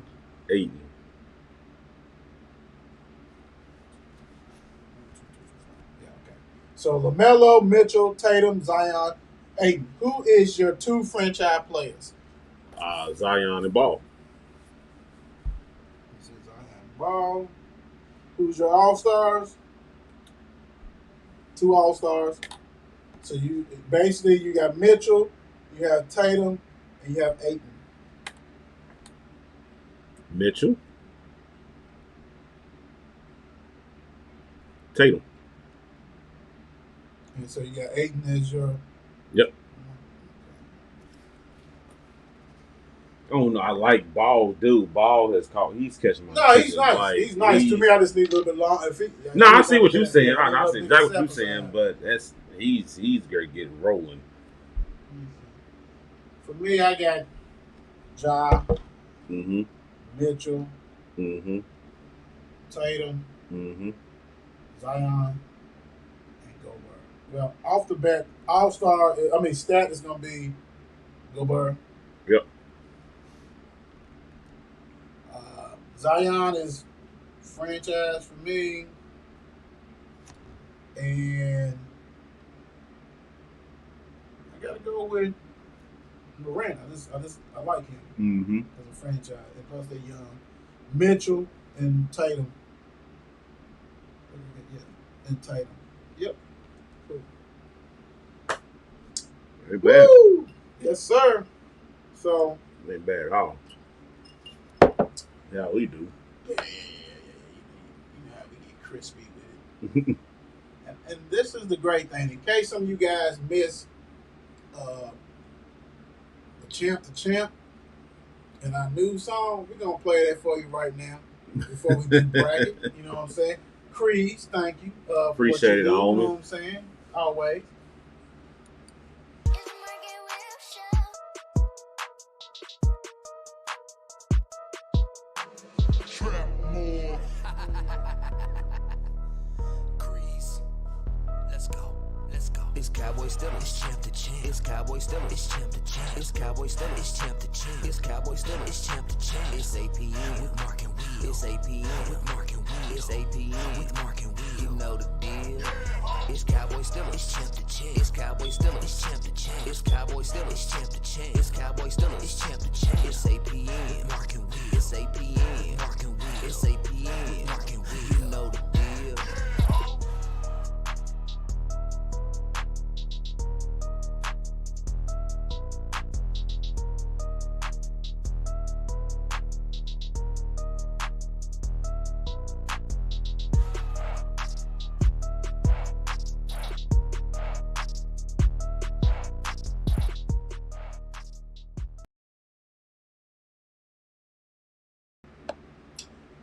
Yeah, okay. So LaMelo, Mitchell, Tatum, Zion, Ayton. Who is your 2 franchise players? Zion and Ball. Ball. Who's your All-Stars? 2 All-Stars. So you got Mitchell, you have Tatum, and you have Ayton. Mitchell. Tatum. And so you got Ayton as your. Yep. Oh no, I like Ball, dude. Ball he's catching my. No, he's nice. He's nice to me. I just need a little bit long. I see what you're saying. I see exactly what you're saying, but he's great getting rolling. For me, I got Ja, Mm-hmm. Mitchell, Mm-hmm. Tatum, Mm-hmm. Zion, and Gobert. Well, off the bat, All-Star. Stat is gonna be Gobert. Yep. Zion is franchise for me, and I gotta go with Morant. I like him as a franchise, and plus they're young. Mitchell and Tatum. And Tatum. Yep. Cool. Ain't bad. Woo! Yes, sir. So ain't bad at all. Yeah, we do. Yeah. You know how we get crispy with it. and this is the great thing. In case some of you guys miss the Champ to Champ and our new song, we're going to play that for you right now before we do bracket. You know what I'm saying? Crease, thank you. Appreciate it, homie. You know what I'm saying? Always. It's Cowboy Stiller, it's champ to champ. It's Cowboy Stiller, it's champ to champ. It's Cowboy Stiller, it's champ to champ. It's Cowboy Stiller, it's champ to champ. It's APN with Mark and Will. It's APN with Mark and Will. It's APN with Mark and Will. You know the deal. It's Cowboy Stiller, it's champ to champ. It's Cowboy Stiller, it's champ to champ. It's Cowboy Stiller, it's champ to champ. It's Cowboy Stiller, it's champ to champ. It's APN, Mark and Will. It's APN, Mark and Will. It's APN, Mark and Will. You know the deal.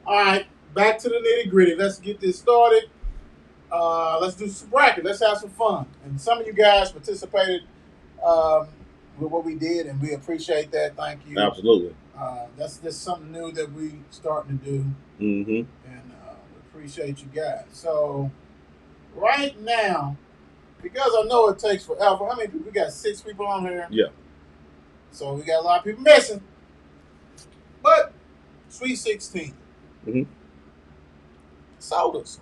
All right, back to the nitty gritty. Let's get this started. Let's do some bracket. Let's have some fun. And some of you guys participated with what we did, and we appreciate that. Thank you. Absolutely. That's just something new that we starting to do, Mm-hmm. and we appreciate you guys. So right now, because I know it takes forever. How many people? We got 6 people on here. Yeah. So we got a lot of people missing, but Sweet 16. Mm-hmm. Sodas.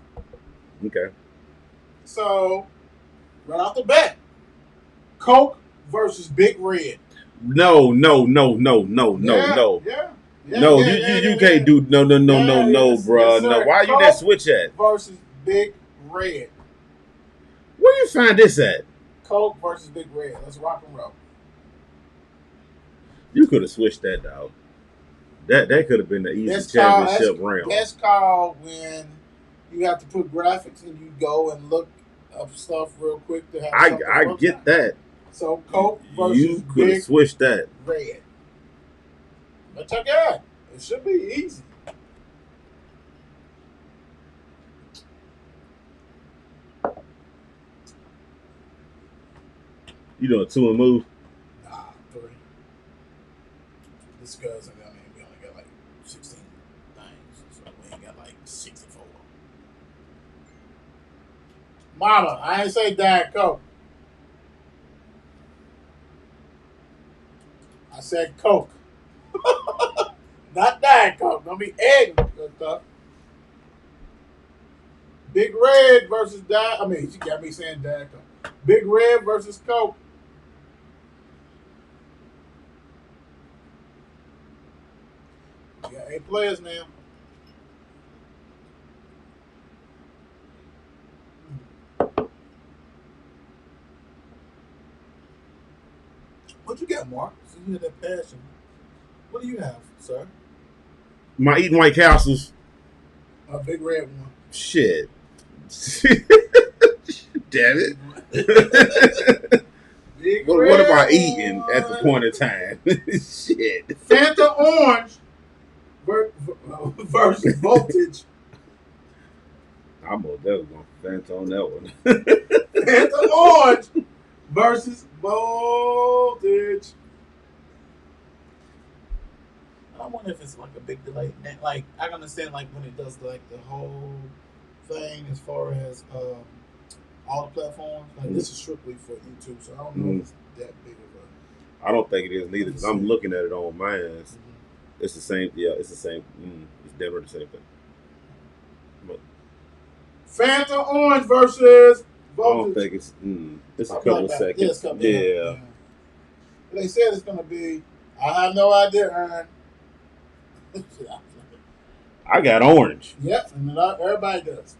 Okay. So, right off the bat, Coke versus Big Red. No. Yeah. You can't do no, bro. Yes, no, why you that switch at? Versus Big Red. Where you find this at? Coke versus Big Red. Let's rock and roll. You could have switched that out. That could have been the easy championship round. That's called when you have to put graphics and you go and look up stuff real quick to have. I get that. So Coke versus you could have switched that. Red. But check it out. It should be easy. You doing 2 and move? Nah, 3. This because we only got like 16 things, so we ain't got like 64. Mama, I ain't say Diet Coke. I said Coke. Not Diet Coke. Don't be egg stuff. Big Red versus Diet. She got me saying Diet Coke. Big Red versus Coke. You got 8 players now. What you got, Mark? So you had that passion. What do you have, sir? My Eating White Castles. A Big Red one. Shit. Damn it. What am I eating at the point in time? Shit. Fanta Orange versus Voltage. I'm definitely going to Fanta on that one. Fanta Orange versus Voltage. I wonder if it's like a big delay. Like, I can understand like when it does like the whole thing as far as all the platforms. Like this is strictly for YouTube, so I don't know if it's that big of a. I don't think it is neither because I'm looking at it on mine. Mm-hmm. It's the same. Yeah, it's the same. It's never the same thing. But Fanta Orange versus Voltage. I don't think it's. It's a couple of seconds. Yeah. They said it's gonna be. I have no idea, Aaron. I got orange. Yep, and everybody does.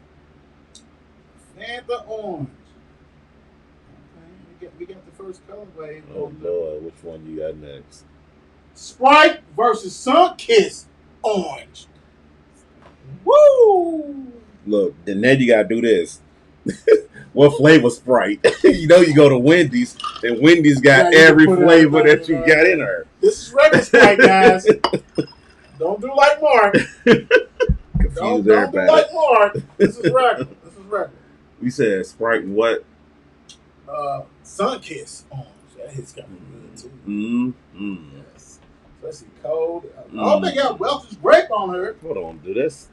Fanta Orange. Okay, we got the first colorway. Oh Lord, which one you got next? Sprite versus Sunkiss Orange. Woo! Look, then you gotta do this. What flavor Sprite? You go to Wendy's, and Wendy's got every flavor that you got in her. This is regular Sprite, guys. Don't do like Mark. Don't do like Mark. This is regular. You said Sprite and what? Sunkiss Orange. That hits kind of good too. Yes. Especially cold. I don't think got Welch's grape on her. Hold on, dude. That's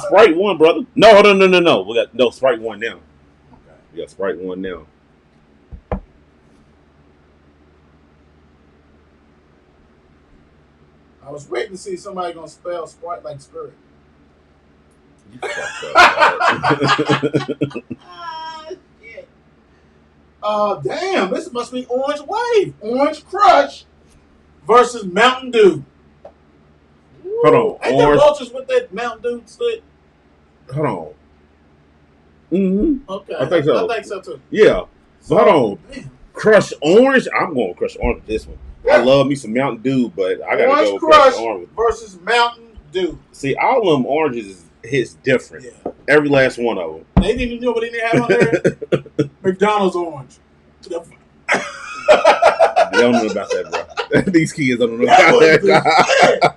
Sprite 1, brother. No. We got Sprite 1 now. Okay. We got Sprite 1 now. I was waiting to see somebody gonna spell Sprite like Spirit. You fucked up. Shit. Damn, this must be Orange Wave. Orange Crush versus Mountain Dew. Hold on. Ain't there vultures with that Mountain Dew stick? Hold on. Mm-hmm. Okay. I think so. I think so too. Yeah. So, hold on. Damn. Crush Orange? I'm going to Crush Orange with this one. I love me some Mountain Dew, but I got to go with Crush Orange versus Mountain Dew. See, all of them oranges hits different. Yeah. Every last one of them. They didn't even know what they didn't have on there. McDonald's Orange. They don't know about that, bro. These kids don't know about that.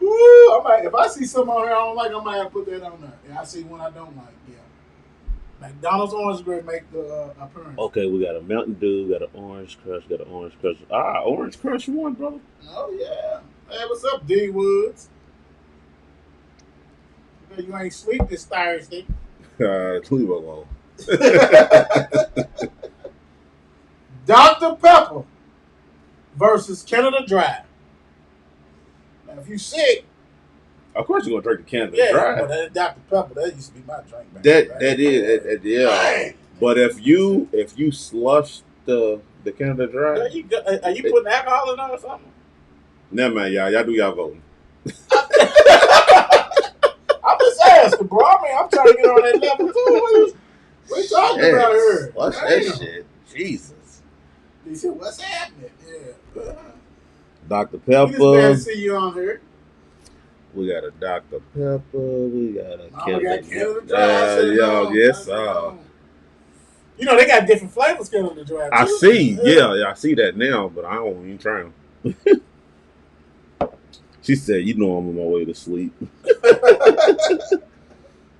Woo, if I see something on here I don't like, I might have to put that on there. Yeah, I see one I don't like. Yeah. McDonald's Orange Grid make the appearance. Okay, we got a Mountain Dew, got an Orange Crush, got an Orange Crush. Orange Crush won, brother. Oh, yeah. Hey, what's up, D Woods? You ain't sleep this Thursday. Leave alone. Dr. Pepper versus Canada Dry. Now, if you sick, of course you're gonna drink the Canada Dry. But that Dr. Pepper, that used to be my drink. That is, yeah. Dang. But if you slush the Canada Dry, are you putting alcohol in there or something? Never mind, y'all. Y'all do y'all voting. I'm just asking, bro. I mean, I'm trying to get on that level too. What you talking about here? What's that shit? Jesus. He said, "What's happening?" Yeah. Dr. Pepper. We just glad to see you on here. We got a Dr. Pepper. We got a Canada Dry. Yes, You know, they got different flavors Canada Dry. I see. Yeah, I see that now, but I don't even try them. She said, you know I'm on my way to sleep.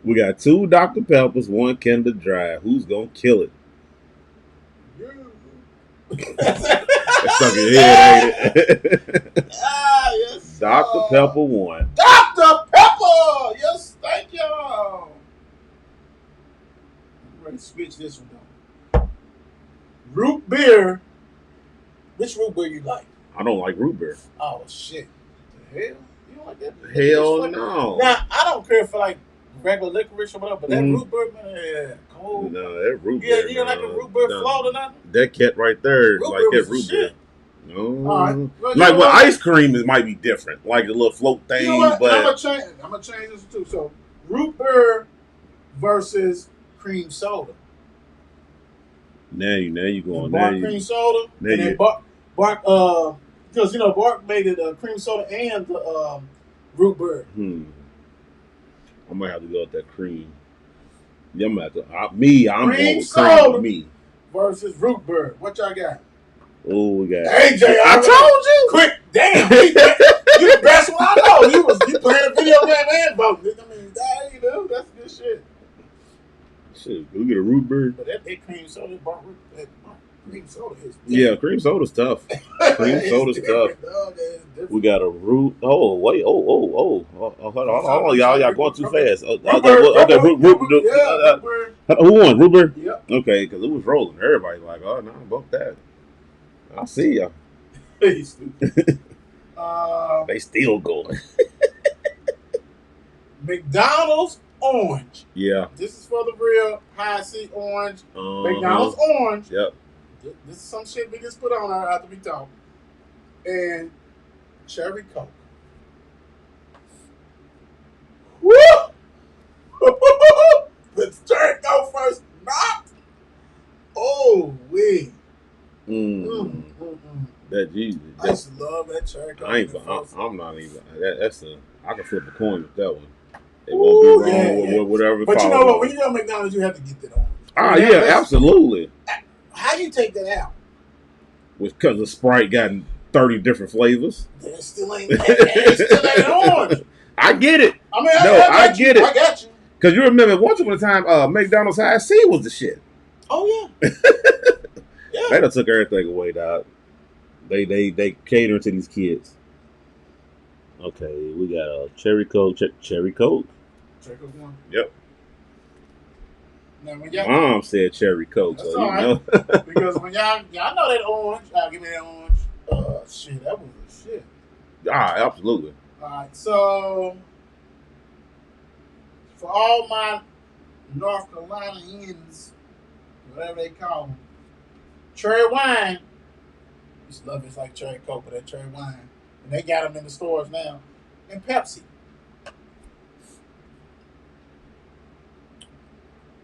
We got 2 Dr. Peppers, 1 Canada Dry. Who's going to kill it? That's stuck in your head, ain't it? Yes. Dr. Pepper 1. Dr. Pepper! Yes, thank you. I'm ready to switch this one though. Root beer. Which root beer you like? I don't like root beer. Oh, shit. The hell? You don't like that? Hell no. Now, I don't care for like regular licorice or whatever, but that root beer, man, cold. No, that root beer. You don't like a root beer float or nothing? That cat right there, root like beer that root shit. beer. No. Right. Well, like with ice cream, it might be different. Like a little float thing. You know what? But I'm gonna change this too. So, root beer versus cream soda. Now you going Bark there. Cream soda. Now and then Bark, because you know Bark made it cream soda and the root beer. I might have to go with that cream. Yeah, I'm going with soda cream. Versus root beer. What y'all got? Oh, we got AJ. I told you. Quick, damn. You the best one I know. You playing a video game and voting. I mean, you know, that's good shit. Shit, we get a root beer. But that cream soda, cream soda is different. Yeah, cream soda's tough. Cream soda's tough. We got a root. Oh, wait. Oh. Hold on. Y'all going too fast. Okay, root. Who won? Root beer? Yep. Okay, because it was rolling. Everybody like, oh, no, both that. I see ya. He's stupid. They still going. McDonald's orange. Yeah. This is for the real high C orange. McDonald's orange. Yep. This is some shit we just put on her after we talk. And cherry Coke. Woo! Let's cherry Coke first. Not. Oh, wait. That Jesus. I used to love that cherry Coke. I'm not even. I can flip a coin with that one. It won't be wrong with whatever. But you know what? When you go to McDonald's, you have to get that on. Yeah, absolutely. How do you take that out? Because the Sprite got 30 different flavors. It still ain't orange. I get it. I mean, I get it. I got you. Because you remember once upon a time, McDonald's High C was the shit. Oh yeah. They done took everything away, dog. They cater to these kids. Okay, we got a cherry Coke. Cherry Coke. Cherry Coke one. Yep. Now, Mom said cherry Coke, that's so all you know. Right. Because when y'all know that orange, give me that orange. Shit, that was the shit. Absolutely. All right, so for all my North Carolinians, whatever they call them, cherry wine. I used to love it like cherry Coke, but that cherry wine, and they got them in the stores now. And Pepsi.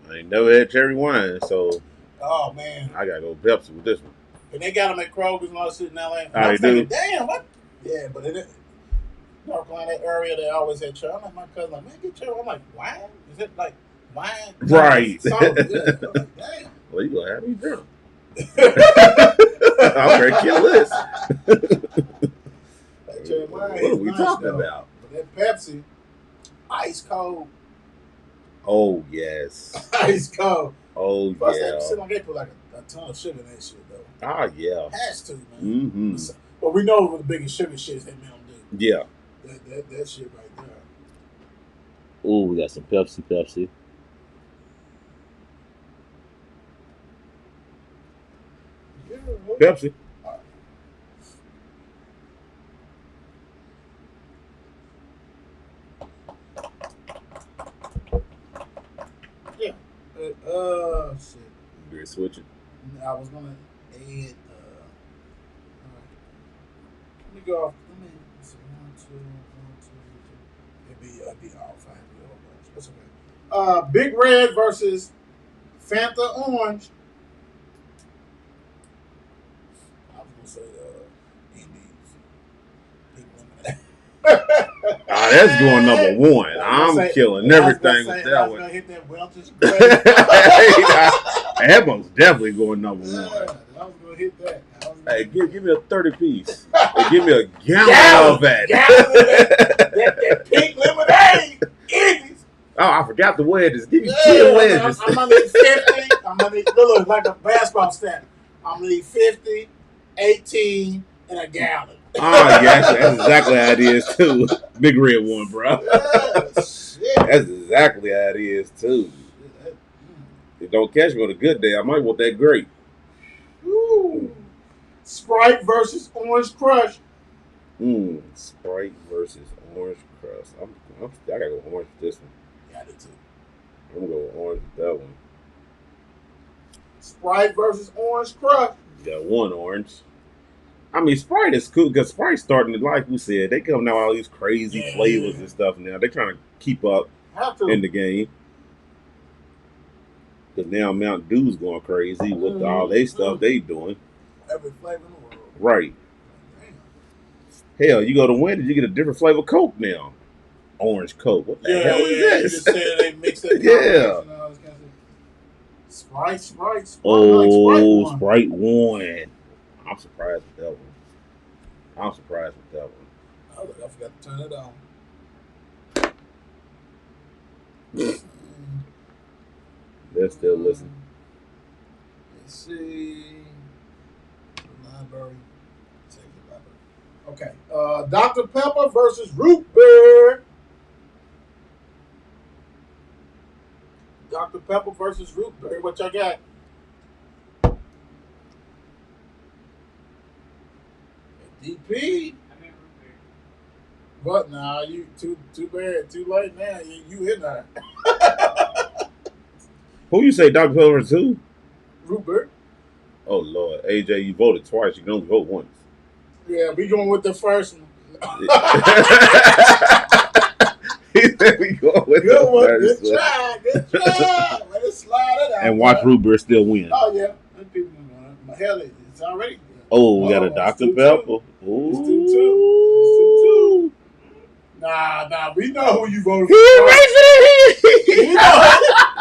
I ain't never had cherry wine, so. Oh man, I gotta go Pepsi with this one. And they got them at Kroger's and all that shit in LA. I was thinking, damn, what? Yeah, but in North Carolina area, they always had cherry. I'm like, my cousin, like, man, get cherry. I'm like, wine? Is it like wine? Right. Salt? Yeah. I'm like, damn. Well, you gonna have me drunk. I'm ready to kill this. That cherry wine what are we talking about? But that Pepsi, ice cold. Oh yes. Ice cold. Oh plus yeah. They put like a ton of sugar in that shit though. Yeah. Has to, man. Mm-hmm. But we know what the biggest sugar shit that man do. Yeah. That shit right there. Oh, we got some Pepsi. Yeah, Pepsi. Yeah. Shit. You ready to switch it? I was gonna add. Let me go off. Let me see. 1, 2, 1, 2, 3. It'd be all 5. That's okay. Big Red versus Fanta Orange. I was gonna say Indies. Big Lemonade. That's going number 1. I'm killing everything with that one. I was gonna hit that Welch's. That one's definitely going number 1. I was gonna hit that. Hey, give me a 30 piece. Hey, give me a gallon of that. That pink lemonade. Indies. Oh, I forgot the wedges. Give me 10 wedges. I'm gonna need 50. I'm gonna need look like a basketball stat. I'm gonna need 50, 18, and a gallon. Yes, that's exactly how it is too. Big Red one, bro. That's exactly how it is too. If don't catch me on a good day, I might want that grape. Ooh. Sprite versus Orange Crush. Sprite versus Orange Crush. I gotta go orange with this one. Yeah, I do too. I'm gonna go orange with that one. Sprite versus Orange Crush. You got one orange. I mean, Sprite is cool because Sprite's starting to, like we said, they come out with all these crazy flavors and stuff now. They're trying to keep up in the game. Because now Mountain Dew's going crazy with all they stuff they doing. Every flavor in the world. Right. Hell, you go to Wendy's, you get a different flavor Coke now. Orange Coke. What the hell is this? You just said they mix that. Sprite. Oh, Sprite 1. I'm surprised with that one. Oh, look, I forgot to turn it on. They're still listening. Let's see. Library. Okay. Dr. Pepper versus Root Beer. Dr. Pepper versus Root Beer. What y'all got? DP. What? Nah, you too bad, too late now. You in there. Who you say Dr. Pepper versus who? Root Beer. Oh Lord, AJ, you voted twice. You can only vote once. Yeah, we going with the first one. He said we going with Good the one. first Good try. Let it slide it out. And watch Root Beer still win. Oh yeah, people my hell, it's already. Oh, we got a Dr. Pepper. It's 2-2. Nah, we know who you voted for. He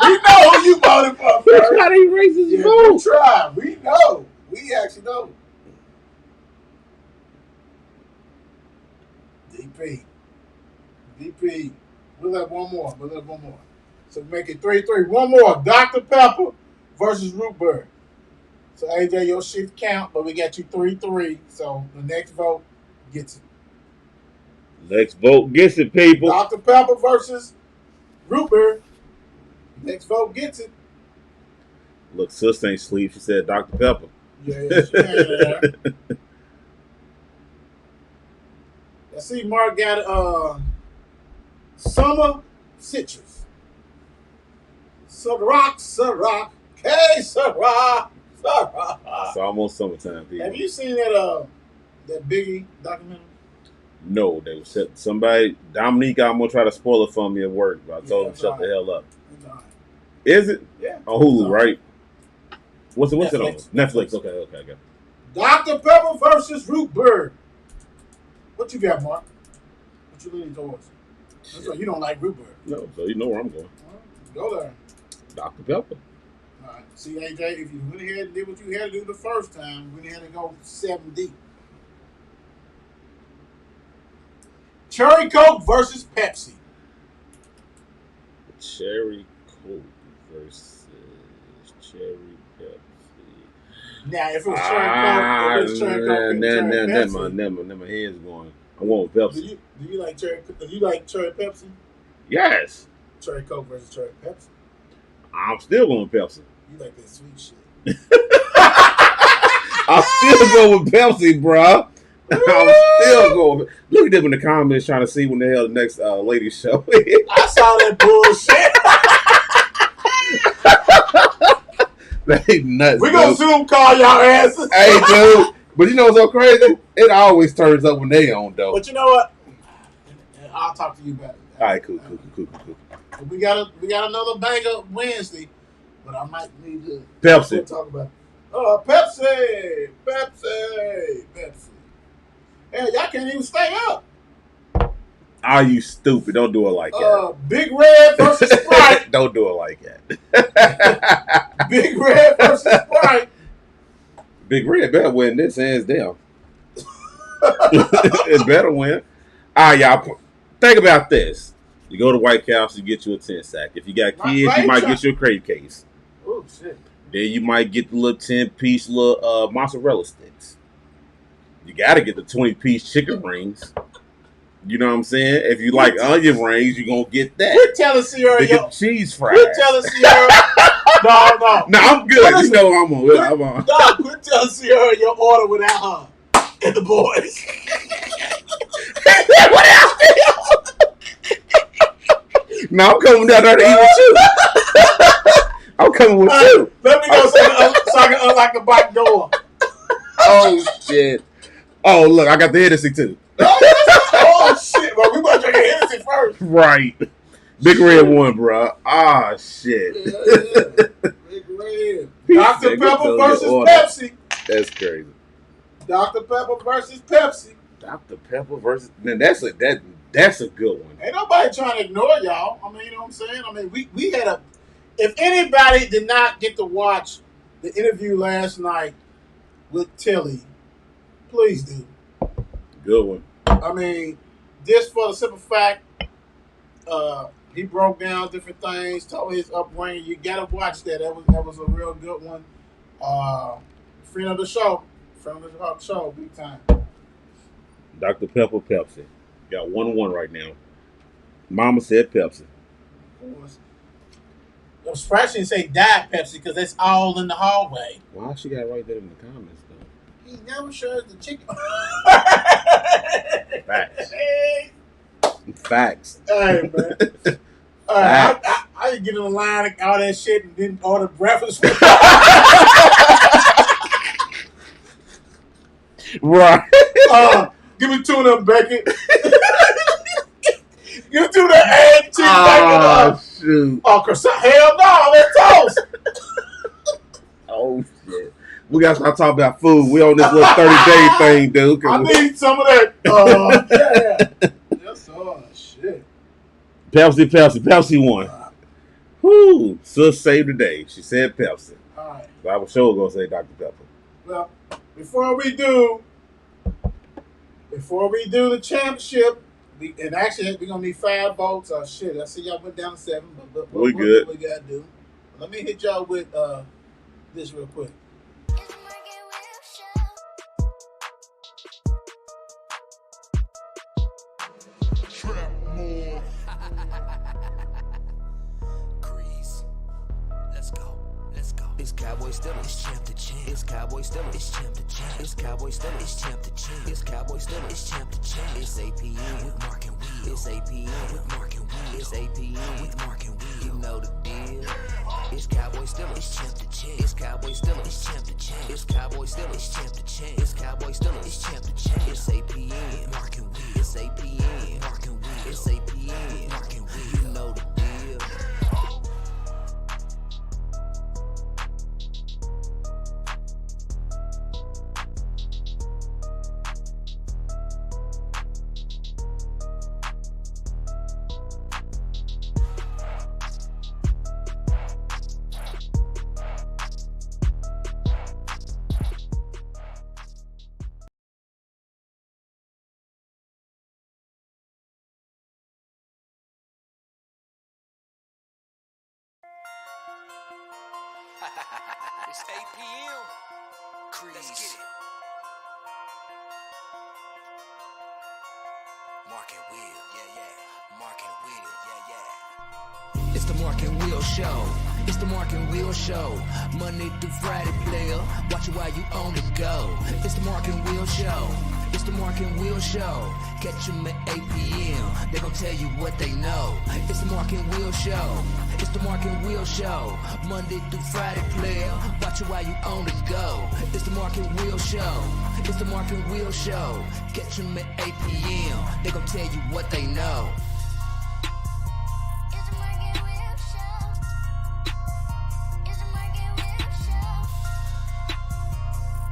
We know who you voted for. He's trying to erase his vote. We try. We know. We actually know. DP. We'll have one more. So make it 3-3. One more. Dr. Pepper versus Root Beer. So AJ, your shit count, but we got you 3-3. So the next vote gets it. Next vote gets it, people. Dr. Pepper versus Root Beer. Next vote gets it. Look, sis ain't sleep. She said Dr. Pepper. Yeah, she ain't there. I see Mark got Summer Citrus. Ciroc. Hey, Ciroc. It's almost summertime, people. Have you seen that Biggie documentary? No, they said somebody. Dominique almost tried to spoil it for me at work, but I told him shut the hell up. Is it? Yeah. On Hulu, right? What's it on? Netflix. Okay, I got it. Dr. Pepper versus Root Beer. What you got, Mark? What you leaning towards? That's why you don't like Root Beer. No, so you know where I'm going. Go there. Dr. Pepper. All right. See, AJ, if you went ahead and did what you had to do the first time, you went ahead and go 7 deep. Cherry Coke versus Pepsi. Cherry Coke versus Cherry Pepsi. Now, if it was Cherry Coke, never. My head's going. I want Pepsi. Do you like Cherry Pepsi? Yes. Cherry Coke versus Cherry Pepsi. I'm still going Pepsi. You like that sweet shit. I'm still going with Pepsi, bro. I'm still going. Look at them in the comments trying to see when the hell the next lady show is. I saw that bullshit. They nuts. We're going to Zoom call y'all asses. Hey, dude. But you know what's so crazy? It always turns up when they on dope. But you know what? I'll talk to you about it. All right, cool. We got another banger Wednesday, but I might need to Pepsi. talk about it. Pepsi. Hey, y'all can't even stay up. Are you stupid? Don't do it like that. Big Red versus Sprite. Don't do it like that. Big Red versus Sprite. Big Red better win this hands down. It better win. All right, y'all. Think about this. You go to White House, you get you a 10-sack. If you got kids, you might get you a crave case. Oh, shit. Then you might get the little 10-piece little mozzarella sticks. You got to get the 20-piece chicken rings. You know what I'm saying? If you like onion rings, you're going to get that. Quit telling Sierra, yo. Cheese fries. Quit telling Sierra. No. No, I'm good. You know I'm on. No, quit telling Sierra your order without her and the boys. No, I'm coming down there to eat with you. I'm coming with you. Let me go so I can unlock the back door. Oh, shit. Oh, look, I got the Hennessy, too. Oh, shit. Well, we must drink a Hennessy first. Right. Big Red one, bro. Ah, shit. Yeah. Big Red. Dr. Pepper versus Pepsi. That's crazy. Dr. Pepper versus Pepsi. Dr. Pepper versus... Man, that's a good one. Ain't nobody trying to ignore y'all. I mean, you know what I'm saying? I mean, we had a... If anybody did not get to watch the interview last night with Tilly, please do. Good one. I mean, just for the simple fact, he broke down different things, told his upbringing. You gotta watch that. That was a real good one. Friend of the show, big time. Dr. Pepper, Pepsi. Got 1-1 right now. Mama said Pepsi. I'm surprised she didn't say Diet Pepsi because that's all in the hallway. Why she got right there in the comments though? He never shows the chicken. Facts. Hey, man. I didn't get in the line and all that shit and didn't order breakfast. Right. Give me 2 of them, Beckett. Give me 2 of them egg cheese bacon. Shoot. Oh, croissant. Hell no, they're toast. Oh, shit. We got to start talking about food. We on this little 30-day thing, dude. I need some of that. Yeah. That's all shit. Pepsi won. Whoo. Sis saved the day. She said Pepsi. All right. So I was sure going to say Dr. Pepper. Well, before we do the championship, and actually we're going to need 5 votes. Shit, I see y'all went down to 7. But we good. What we got to do. Let me hit y'all with this real quick. It's Cowboy Stiller, it's champ to champ. It's Cowboy Stiller, it's champ to champ. It's Cowboy Stiller, it's champ to champ. It's Cowboy Stiller, it's champ to champ. It's APM with Mark and Will. It's APM with Mark and Will. It's APM with Mark and Will. You know the deal. It's Cowboy Stiller, it's champ to champ. It's Cowboy Stiller, it's champ to champ. It's Cowboy Stiller, it's champ to champ. It's Cowboy Stiller, it's champ to champ. It's APM, Mark and Will. It's APM, Mark and Will. It's APM, Mark and Will. You know the deal. It's APM. Crease. Let's get it. Mark and Will, yeah. Mark and Will, yeah. It's the Mark and Will Show. It's the Mark and Will Show. Monday through Friday, player. Watch it while you on the go. It's the Mark and Will Show. It's the Mark and Will Show. Catch them at 8 p.m. They gon' tell you what they know. It's the Mark and Will Show. It's the Mark and Will Show. Monday through Friday, player. Watch it while you on the go. It's the Mark and Will Show. It's the Mark and Will Show. Catch them at 8 p.m. They gon' tell you what they know. It's the Mark and Will Show. It's the Mark and Will Show.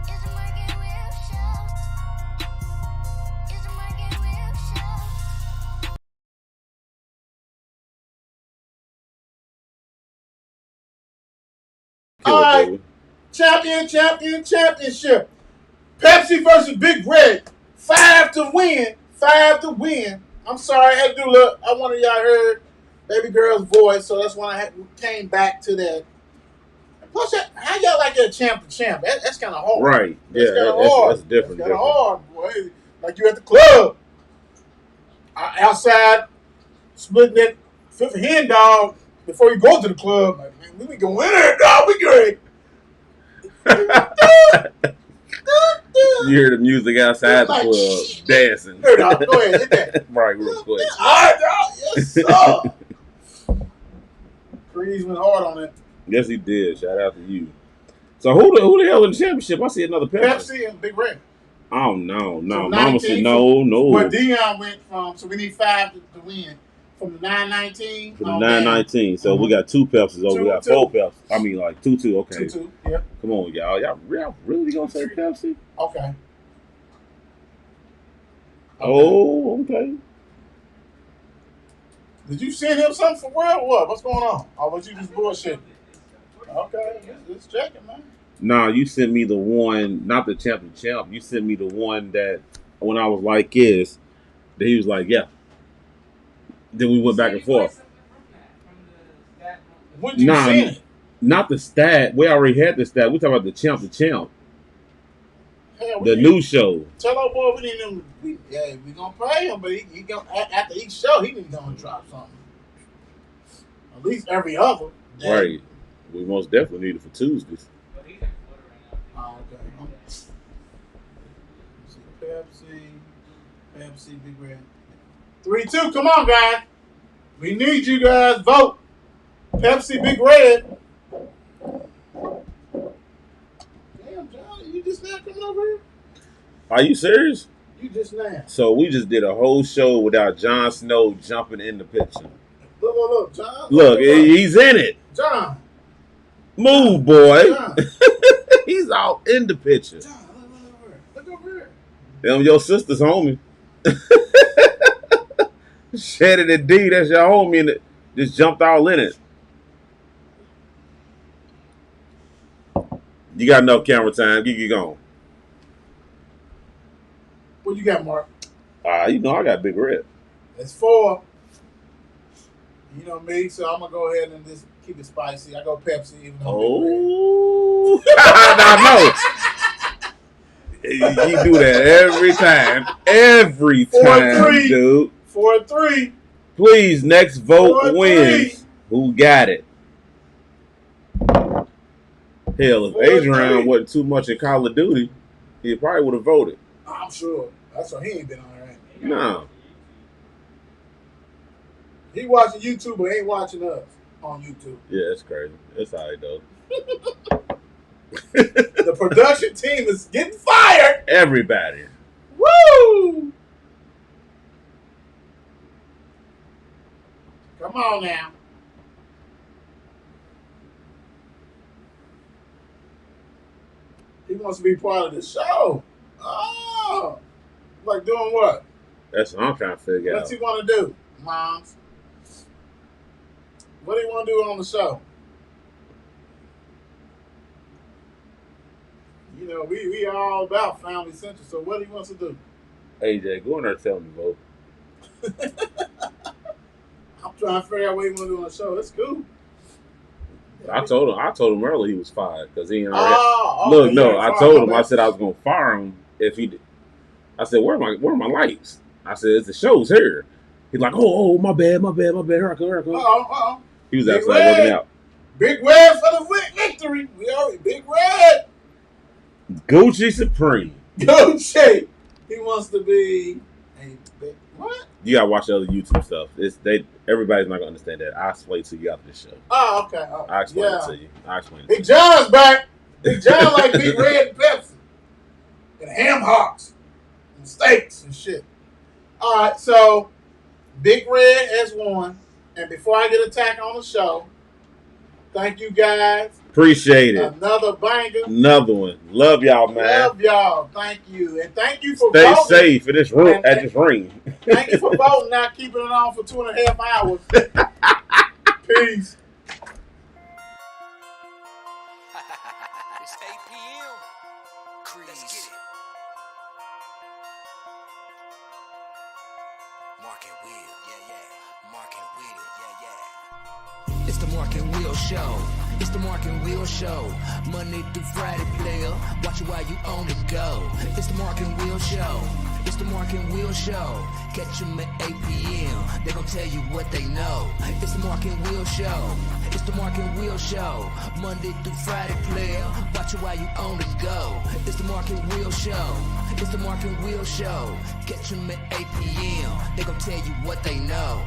It's the Mark and Will Show. It's the Mark and Will Show. All right, championship. Pepsi versus Big Red. 5 to win. 5 to win. I'm sorry, I had to do look. I wanted y'all heard baby girl's voice, so that's when I came back to that. Plus, how y'all like that champ to champ? That's kind of hard. Right. That's Yeah, hard. that's different. That's kind of hard, boy. Like you at the club. Outside, splitting that fifth hen dog before you go to the club. Like, man, we be going in there, dog. We great. You hear the music outside the club, dancing. Here, dog, go ahead, hit that. Right, real quick. All right, dog. Yes, sir. Crease went hard on it. Yes, he did. Shout out to you. So who the hell in the championship? I see another Pepsi. Pepsi and Big Red. Oh no. So Mama said no. But Dion went from, so we need 5 to win. From the 919. For the 919. So we got 2 Pepsis over. We got 4 Pepsis. I mean, like 2-2. Okay. 2-2. Yeah. Come on, y'all. Y'all really gonna say Pepsi? Okay. Oh, okay. Did you send him something for real or what? What's going on? Or was you just bullshit? Okay, just checking, man. Nah, you sent me the one, not the champ. You sent me the one that when I was like this, that he was like, yeah. Then we went back and forth. When did you send it? Not the stat. We already had the stat. We talking about the champ. Hell, the new show. Tell our boy we need him. We gonna pay him, but he gonna, after each show he need to drop something. At least every other day. Right. We most definitely need it for Tuesdays. Oh, okay. Pepsi, Big Red. 3-2. Come on, guys. We need you guys. Vote. Pepsi, Big Red. Damn, Johnny, you just now coming over here? Are you serious? You just now. So we just did a whole show without Jon Snow jumping in the picture. Look, John. Look, he's in it. John. Move, boy. John. He's all in the picture. John, look over here. Them your sister's homie. Shannon and D, that's your homie, and it just jumped all in it. You got enough camera time. Get going. What you got, Mark? You know I got Big Red. It's 4. You know me, so I'm gonna go ahead and just keep it spicy. I go Pepsi, even though Big Red. No. You do that every time. Every time, 4-3. dude. 4-3. Please, next vote 4-3. wins. Who got it? Hell, if 4-3. Adrian wasn't too much in Call of Duty, he probably would have voted. I'm sure. That's why he ain't been on there. No. He watching YouTube, but ain't watching us on YouTube. Yeah, that's crazy. That's all right, though. The production team is getting fired. Everybody. Woo! Come on now. He wants to be part of the show. Oh, like doing what? That's what I'm trying to figure out. What's he want to do, moms? What do you want to do on the show? You know, we all about Family Central, so what he wants to do? AJ, go in there and tell me, vote. I'm trying to figure out what he want to do on the show. That's cool. I told him earlier he was fired because he ain't already. Okay, I told him. I said I was gonna fire him if he did. I said, where are my lights? I said, the show's here. He's like, oh, my bad. Here I come. He was outside working out. Big Red for the victory. We already Big Red. Gucci Supreme. Gucci. He wants to be a big what? You gotta watch the other YouTube stuff. everybody's not gonna understand that. I'll explain to you after the show. Oh, okay. Oh, I'll explain it to you. Big John's back. Big John like Big Red and Pepsi. And ham hocks. And steaks and shit. Alright, so Big Red has won. And before I get attacked on the show, thank you guys. Appreciate it. Another banger. Another one. Love y'all, man. Love y'all. Thank you. And thank you for Stay voting. safe in this room at this ring. Thank you for voting, not keeping it on for 2.5 hours. Peace. It's 8 p.m. Let's get it. Mark and Will, yeah, yeah. Mark and Will, yeah, yeah. It's the Mark and Will Show. It's the Mark and Will Show. Monday through Friday, player. Watch it while you on the go. It's the Mark and Will Show. It's the Mark and Will Show. Catch them at 8 p.m. They gon' tell you what they know. It's the Mark and Will Show. It's the Mark and Will Show. Monday through Friday, player. Watch it while you on the go. It's the Mark and Will Show. It's the Mark and Will Show. Catch them at 8 p.m. They gon' tell you what they know.